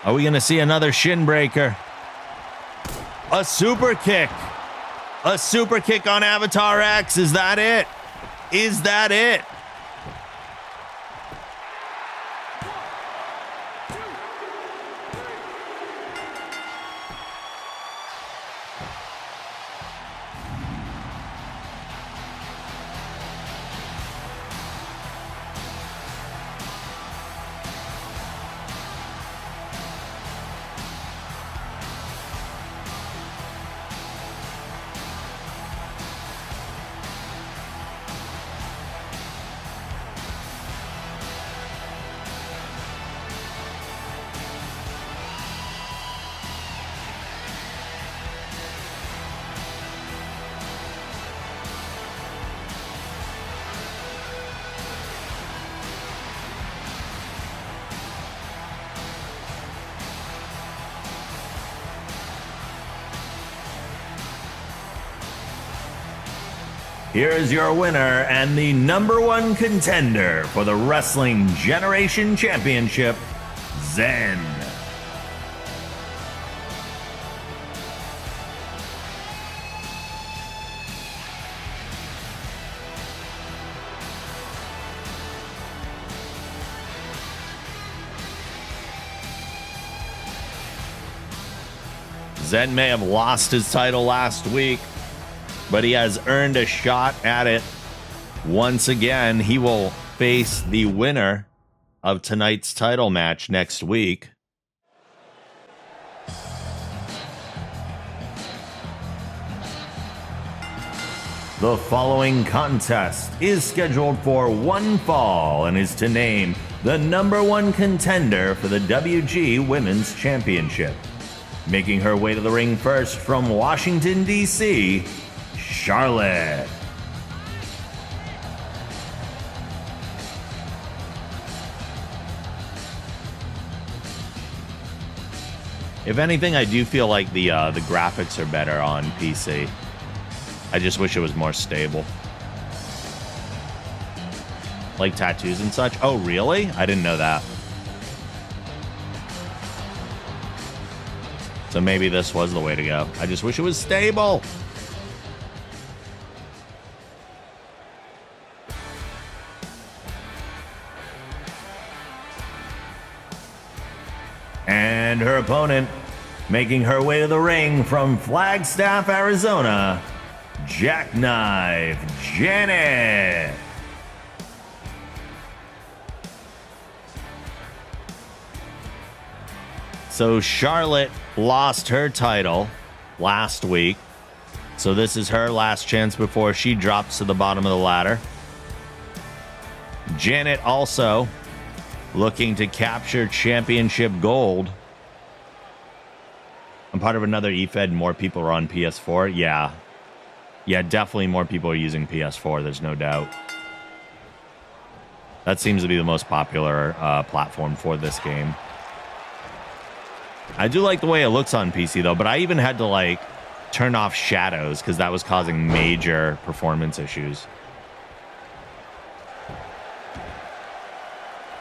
Are we going to see another shin breaker? A super kick. A super kick on Avatar X. Is that it? Is that it? Here is your winner and the #1 contender for the Wrestling Generation Championship, Zen. Zen may have lost his title last week, but he has earned a shot at it once again. He will face the winner of tonight's title match next week. The following contest is scheduled for one fall and is to name the #1 contender for the WG Women's Championship. Making her way to the ring first from Washington, D.C., Charlotte. If anything, I do feel like the graphics are better on PC. I just wish it was more stable. Like tattoos and such. Oh, really? I didn't know that. So maybe this was the way to go. I just wish it was stable. And her opponent, making her way to the ring from Flagstaff, Arizona, Jackknife Janet. So Charlotte lost her title last week. So this is her last chance before she drops to the bottom of the ladder. Janet also looking to capture championship gold. I'm part of another eFed. More people are on PS4. Yeah, definitely more people are using PS4. There's no doubt. That seems to be the most popular platform for this game. I do like the way it looks on PC, though, but I even had to, like, turn off shadows because that was causing major performance issues.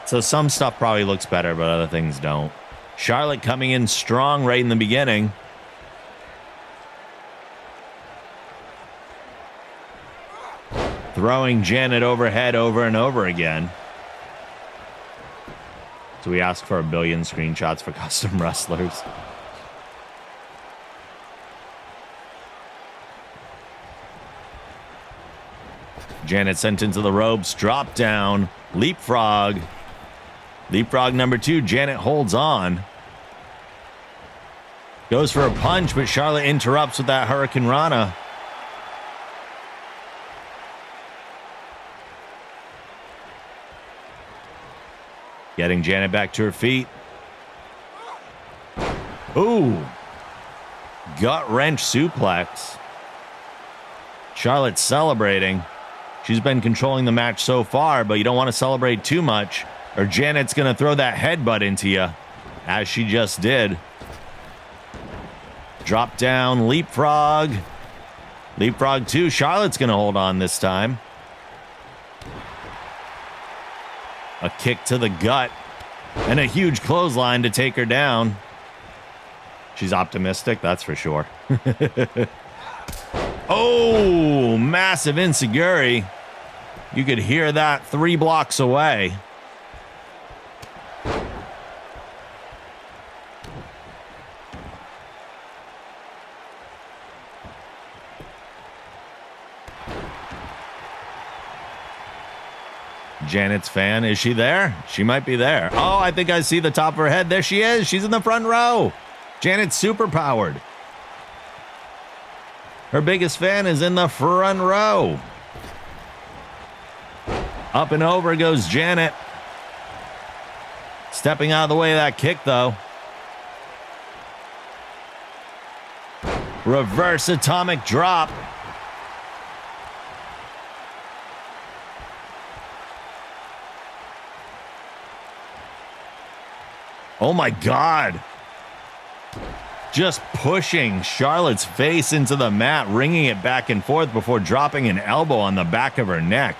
So some stuff probably looks better, but other things don't. Charlotte coming in strong right in the beginning. Throwing Janet overhead over and over again. So we ask for 1 billion screenshots for custom wrestlers. Janet sent into the ropes, drop down, leapfrog. Leapfrog number 2, Janet holds on. Goes for a punch, but Charlotte interrupts with that Hurricane Rana. Getting Janet back to her feet. Ooh. Gut wrench suplex. Charlotte celebrating. She's been controlling the match so far, but you don't want to celebrate too much, or Janet's going to throw that headbutt into you, as she just did. Drop down, leapfrog. Leapfrog 2. Charlotte's going to hold on this time. A kick to the gut and a huge clothesline to take her down. She's optimistic, that's for sure. Oh, massive enziguri. You could hear that 3 blocks away. Janet's fan, is she there? She might be there. Oh, I think I see the top of her head. There she is. She's in the front row. Janet's super powered. Her biggest fan is in the front row. Up and over goes Janet. Stepping out of the way of that kick, though. Reverse atomic drop. Oh my God. Just pushing Charlotte's face into the mat, wringing it back and forth before dropping an elbow on the back of her neck.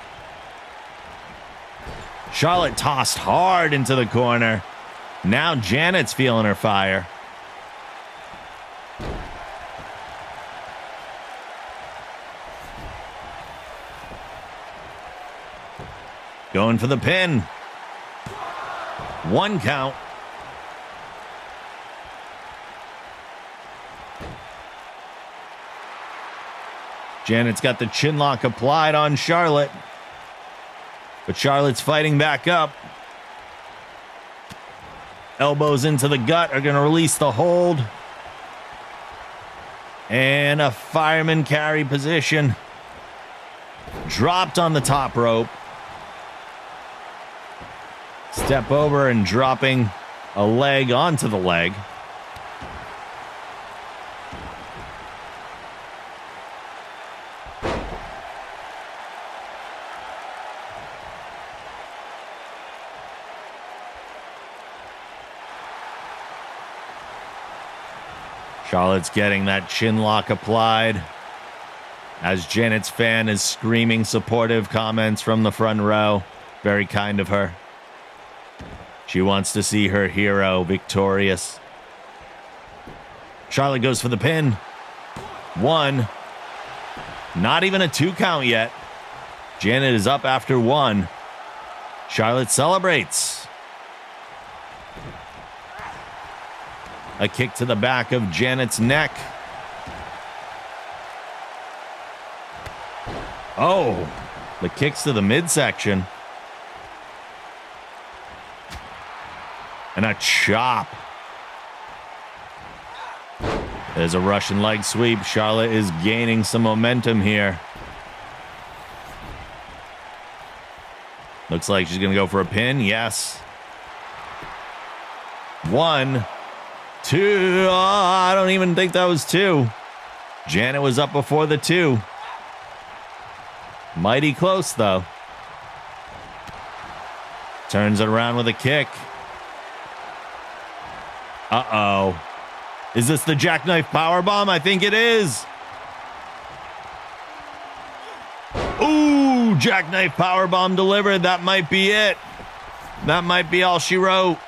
Charlotte tossed hard into the corner. Now Janet's feeling her fire. Going for the pin. 1 count. Janet's got the chin lock applied on Charlotte. But Charlotte's fighting back up. Elbows into the gut are going to release the hold. And a fireman carry position. Dropped on the top rope. Step over and dropping a leg onto the leg. Charlotte's getting that chin lock applied as Janet's fan is screaming supportive comments from the front row. Very kind of her. She wants to see her hero victorious. Charlotte goes for the pin. 1. Not even a 2 count yet. Janet is up after 1. Charlotte celebrates. A kick to the back of Janet's neck. Oh, the kicks to the midsection. And a chop. There's a Russian leg sweep. Charlotte is gaining some momentum here. Looks like she's going to go for a pin. Yes. 1, 2. Oh, I don't even think that was 2. Janet was up before the 2. Mighty close, though. Turns it around with a kick. Uh-oh. Is this the jackknife powerbomb? I think it is. Ooh, jackknife powerbomb delivered. That might be it. That might be all she wrote.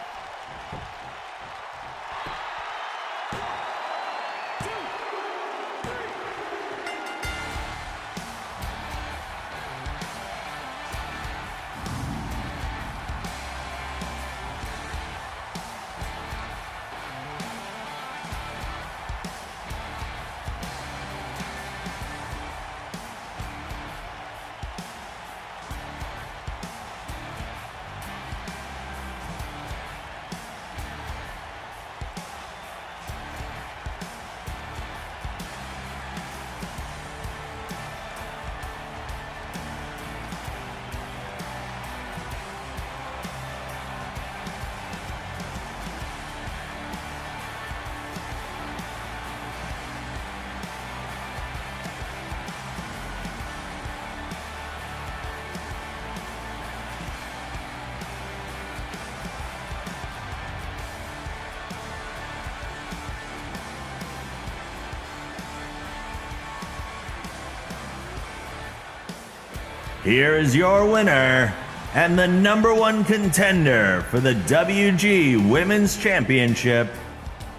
Here is your winner, and the #1 contender for the WG Women's Championship,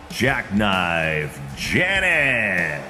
Jackknife Janet.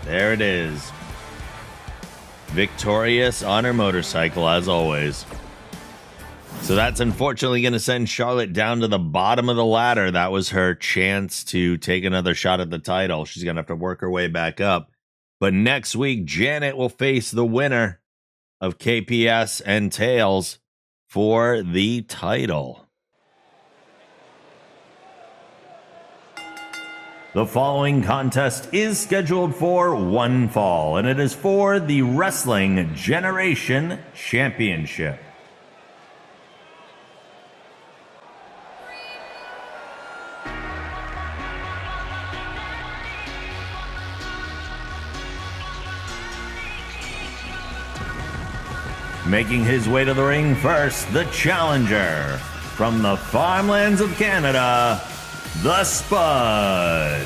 There it is. Victorious on her motorcycle, as always. So that's unfortunately going to send Charlotte down to the bottom of the ladder. That was her chance to take another shot at the title. She's going to have to work her way back up. But next week, Janet will face the winner of KPS and Tails for the title. The following contest is scheduled for one fall, and it is for the Wrestling Generation Championship. Making his way to the ring first, the challenger from the farmlands of Canada, the Spud.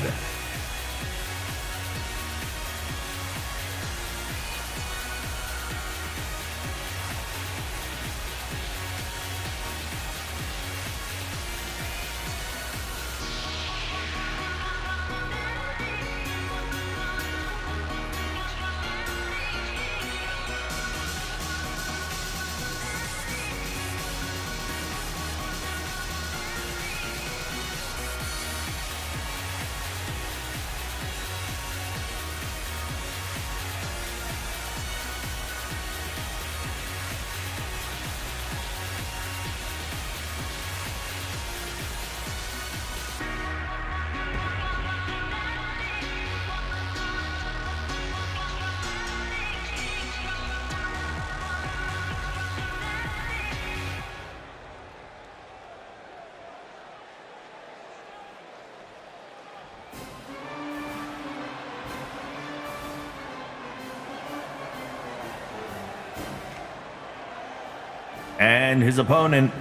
And his opponent,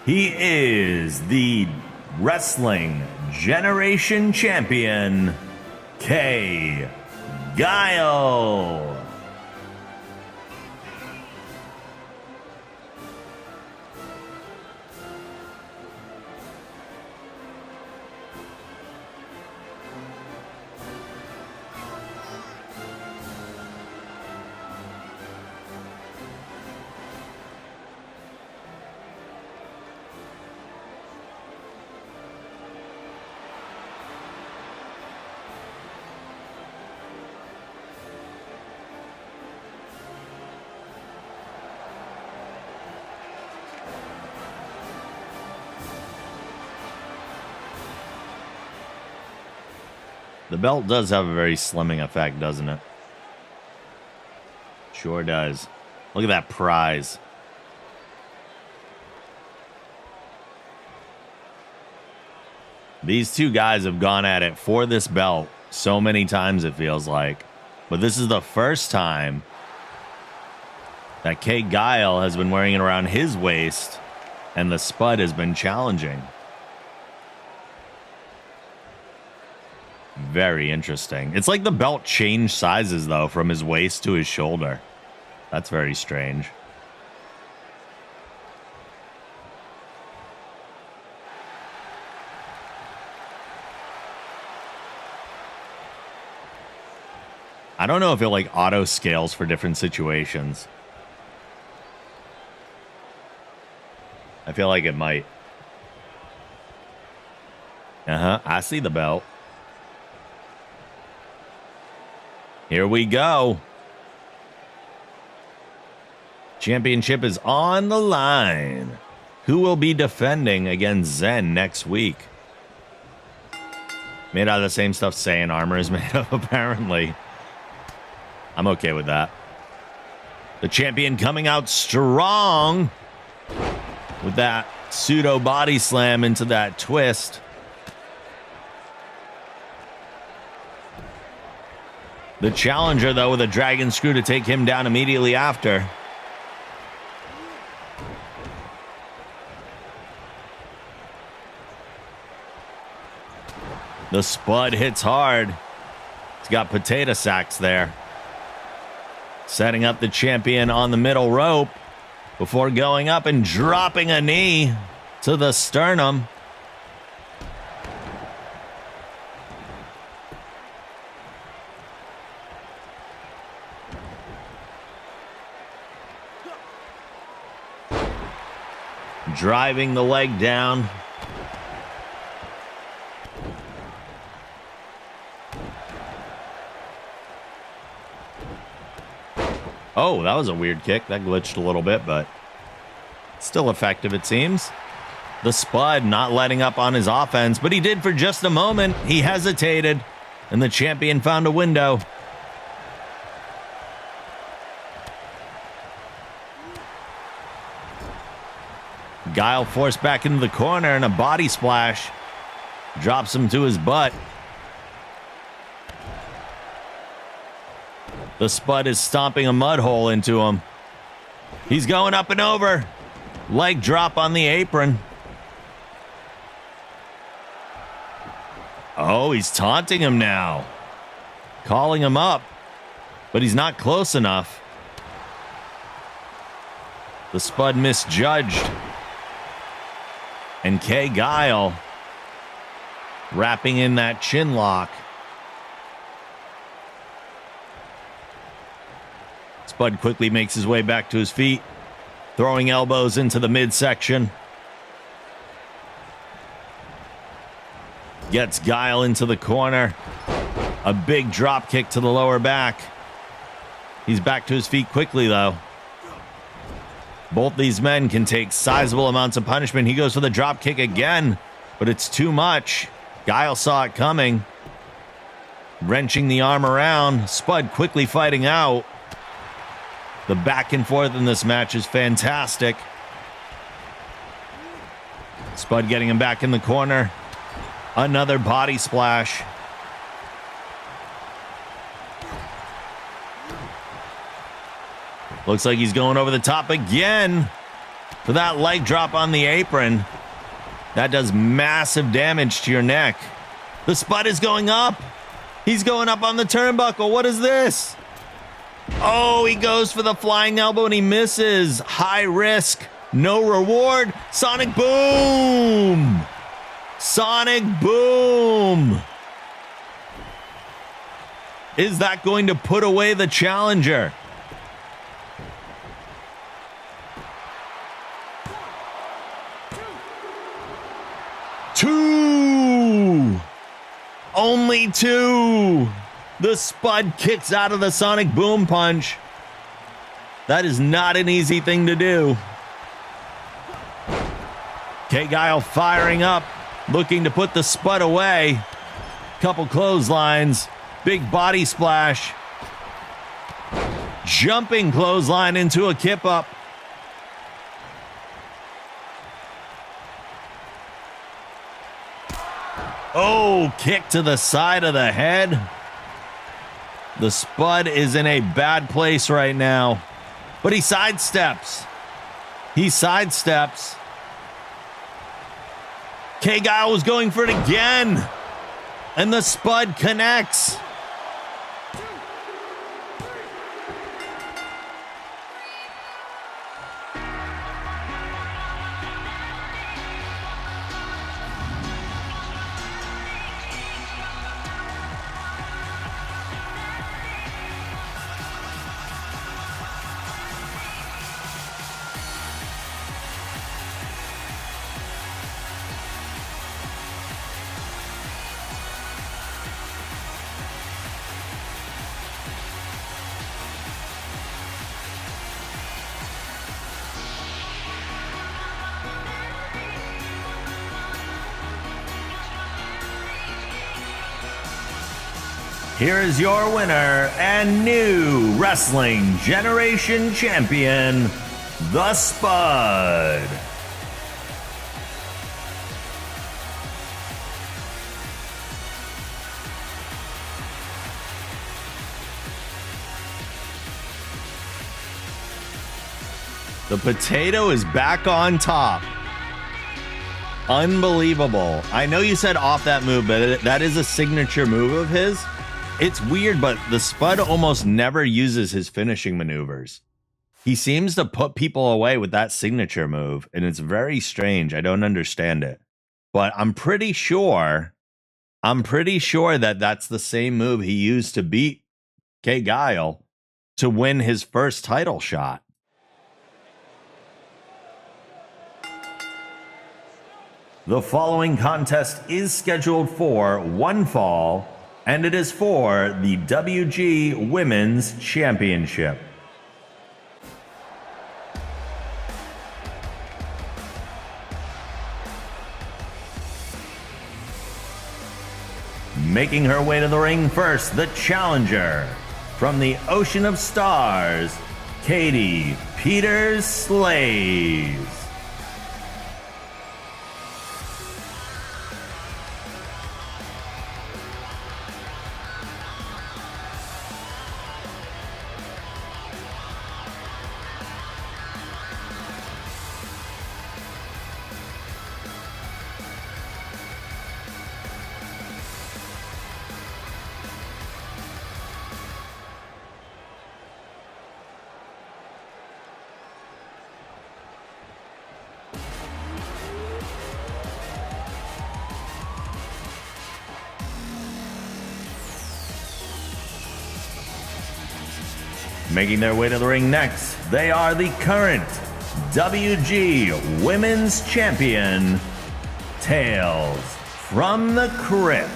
he is the Wrestling Generation Champion, Kay Guile. The belt does have a very slimming effect, doesn't it? Sure does. Look at that prize. These two guys have gone at it for this belt so many times, it feels like. But this is the first time that Kay Guile has been wearing it around his waist and the Spud has been challenging. Very interesting. It's like the belt changed sizes, though, from his waist to his shoulder. That's very strange. I don't know if it like auto scales for different situations. I feel like it might. I see the belt. Here we go. Championship is on the line. Who will be defending against Zen next week? Made out of the same stuff Saiyan armor is made of, apparently. I'm okay with that. The champion coming out strong with that pseudo body slam into that twist. The challenger, though, with a dragon screw to take him down immediately after. The Spud hits hard. He's got potato sacks there. Setting up the champion on the middle rope before going up and dropping a knee to the sternum. Driving the leg down. Oh, that was a weird kick. That glitched a little bit, but still effective, it seems. The Spud not letting up on his offense, but he did for just a moment. He hesitated, and the champion found a window. Guile forced back into the corner, and a body splash drops him to his butt. The Spud is stomping a mud hole into him. He's going up and over. Leg drop on the apron. Oh, he's taunting him now. Calling him up, but he's not close enough. The Spud misjudged. And K. Guile wrapping in that chin lock. Spud quickly makes his way back to his feet, throwing elbows into the midsection. Gets Guile into the corner. A big drop kick to the lower back. He's back to his feet quickly, though. Both these men can take sizable amounts of punishment. He goes for the drop kick again, but it's too much. Guile saw it coming. Wrenching the arm around. Spud quickly fighting out. The back and forth in this match is fantastic. Spud getting him back in the corner. Another body splash. Looks like he's going over the top again for that leg drop on the apron. That does massive damage to your neck. The Spud is going up. He's going up on the turnbuckle. What is this? Oh, he goes for the flying elbow and he misses. High risk, no reward. Sonic boom. Sonic boom. Is that going to put away the challenger? Two. Only two. The Spud kicks out of the Sonic Boom Punch. That is not an easy thing to do. K. Guile firing up, looking to put the Spud away. Couple clotheslines. Big body splash. Jumping clothesline into a kip up. Oh, kick to the side of the head. The Spud is in a bad place right now, but he sidesteps. He sidesteps. K. Guile was going for it again, and the Spud connects. here is your winner and new Wrestling Generation Champion, The Spud. The potato is back on top. Unbelievable. I know you said off that move, but that is a signature move of his. It's weird, but the Spud almost never uses his finishing maneuvers. He seems to put people away with that signature move, and it's very strange. I don't understand it. But I'm pretty sure that that's the same move he used to beat Kay Guile to win his first title shot. The following contest is scheduled for one fall, and it is for the WG Women's Championship. Making her way to the ring first, the challenger from the Ocean of Stars, Katie Peters Slays. Making their way to the ring next, they are the current WG Women's Champion, Tales from the Crypt.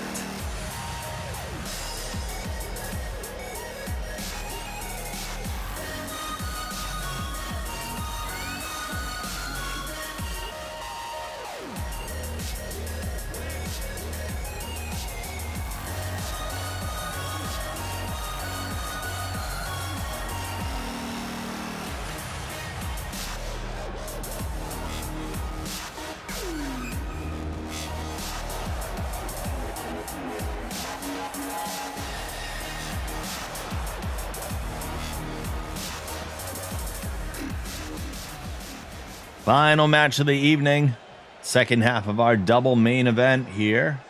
Final match of the evening, second half of our double main event here.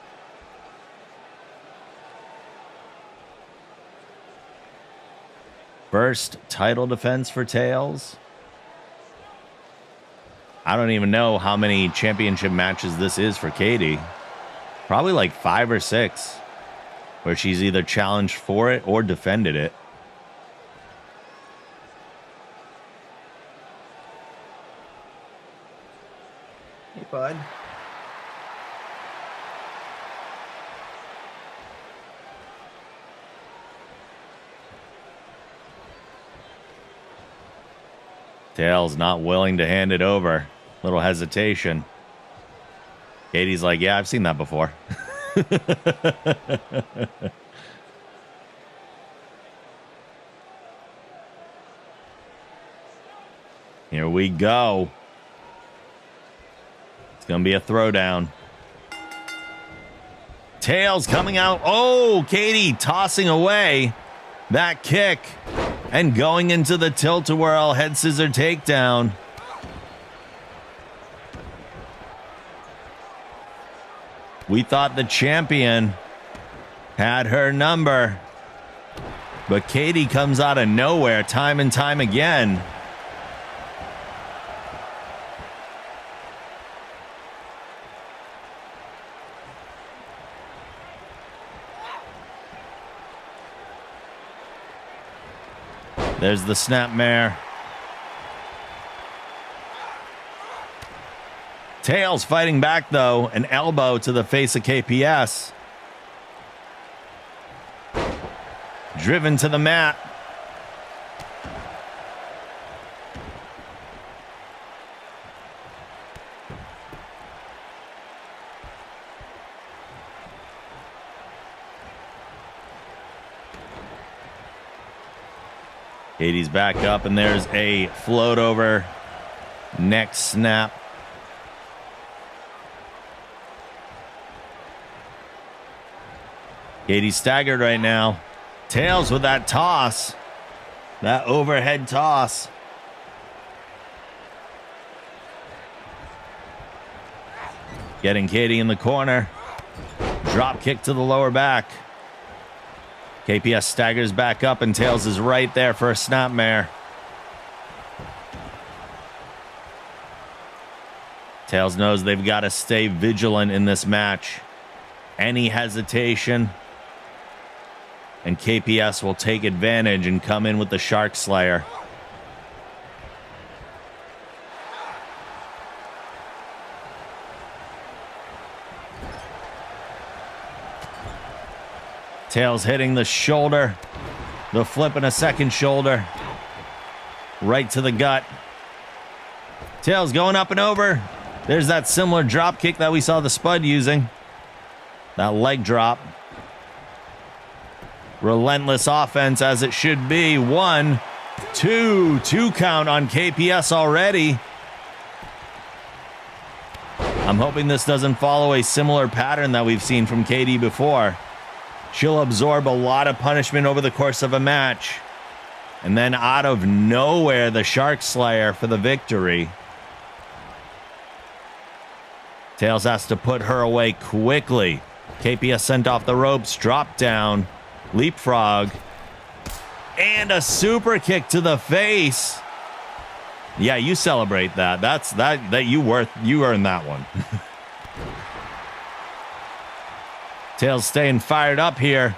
First title defense for Tails. I don't even know how many championship matches this is for Katie. Probably like 5 or 6, where she's either challenged for it or defended it. Hey, bud. Tails not willing to hand it over. Little hesitation. Katie's like, yeah, I've seen that before. Here we go. It's going to be a throwdown. Tails coming out. Oh, Katie tossing away that kick and going into the tilt-a-whirl head scissor takedown. We thought the champion had her number, but Katie comes out of nowhere time and time again. There's the snapmare. Tails fighting back, though. An elbow to the face of KPS. Driven to the mat. Katie's back up, and there's a float over neck snap. Katie's staggered right now. Tails with that toss. That overhead toss. Getting Katie in the corner. Drop kick to the lower back. KPS staggers back up, and Tails is right there for a snapmare. Tails knows they've got to stay vigilant in this match. Any hesitation, and KPS will take advantage and come in with the Shark Slayer. Tails hitting the shoulder. The flip and a second shoulder. Right to the gut. Tails going up and over. There's that similar drop kick that we saw the Spud using. That leg drop. Relentless offense as it should be. 1, 2. 2 count on KPS already. I'm hoping this doesn't follow a similar pattern that we've seen from Katie before. She'll absorb a lot of punishment over the course of a match. And then out of nowhere, the Shark Slayer for the victory. Tails has to put her away quickly. KPS sent off the ropes, drop down, leapfrog, and a super kick to the face. Yeah, you celebrate that. You earned that one. Tails staying fired up here.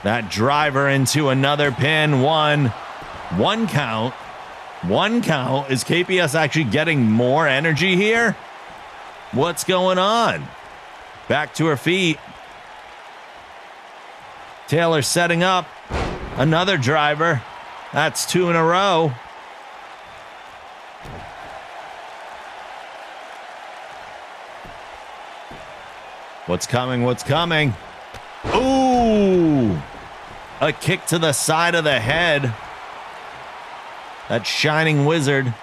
That driver into another pin. One count. 1 count. Is KPS actually getting more energy here? What's going on? Back to her feet. Taylor setting up. Another driver. That's 2 in a row. What's coming? What's coming? Ooh! A kick to the side of the head. That shining wizard.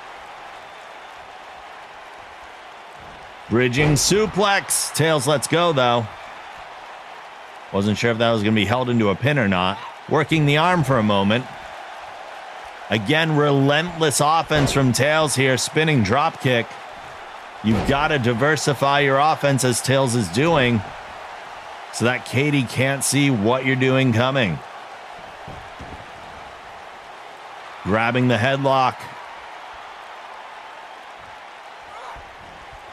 Bridging suplex. Tails lets go, though. Wasn't sure if that was going to be held into a pin or not. Working the arm for a moment. Again, relentless offense from Tails here. Spinning drop kick. You've got to diversify your offense as Tails is doing so that Katie can't see what you're doing coming. Grabbing the headlock.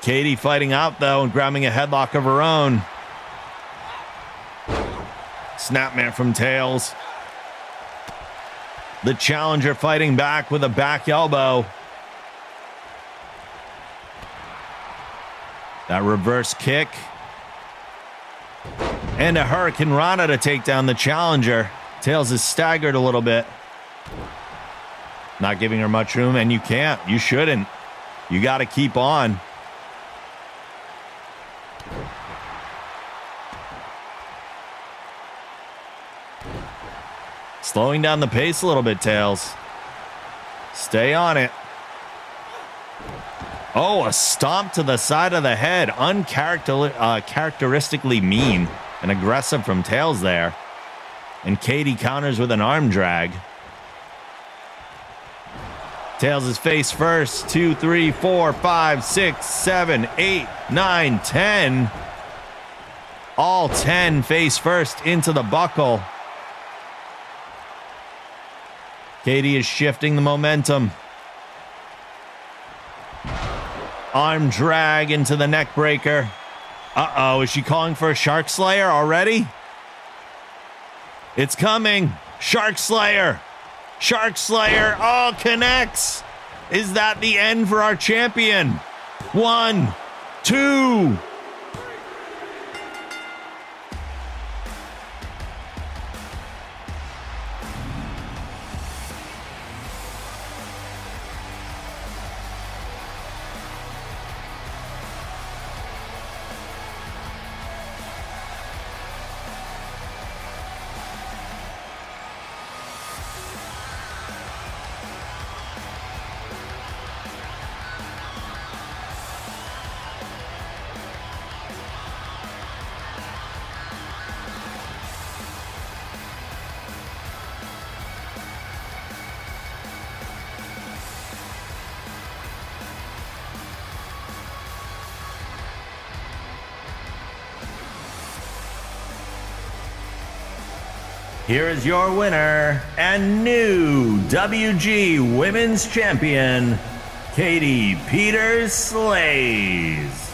Katie fighting out, though, and grabbing a headlock of her own. Snapmare from Tails. The challenger fighting back with a back elbow. That reverse kick. And a Hurricane Rana to take down the challenger. Tails is staggered a little bit. Not giving her much room, and you can't. You shouldn't. You got to keep on. Slowing down the pace a little bit, Tails. Stay on it. Oh, a stomp to the side of the head. Uncharacteristically mean and aggressive from Tails there. And Katie counters with an arm drag. Tails is face first. 2, 3, 4, 5, 6, 7, 8, 9, 10. All 10 face first into the buckle. Katie is shifting the momentum. Arm drag into the neck breaker. Uh-oh, is she calling for a Shark Slayer already? It's coming. Shark Slayer. Shark Slayer. Oh, connects. Is that the end for our champion? 1, 2. Here is your winner and new WG Women's Champion, Katie Peters Slays.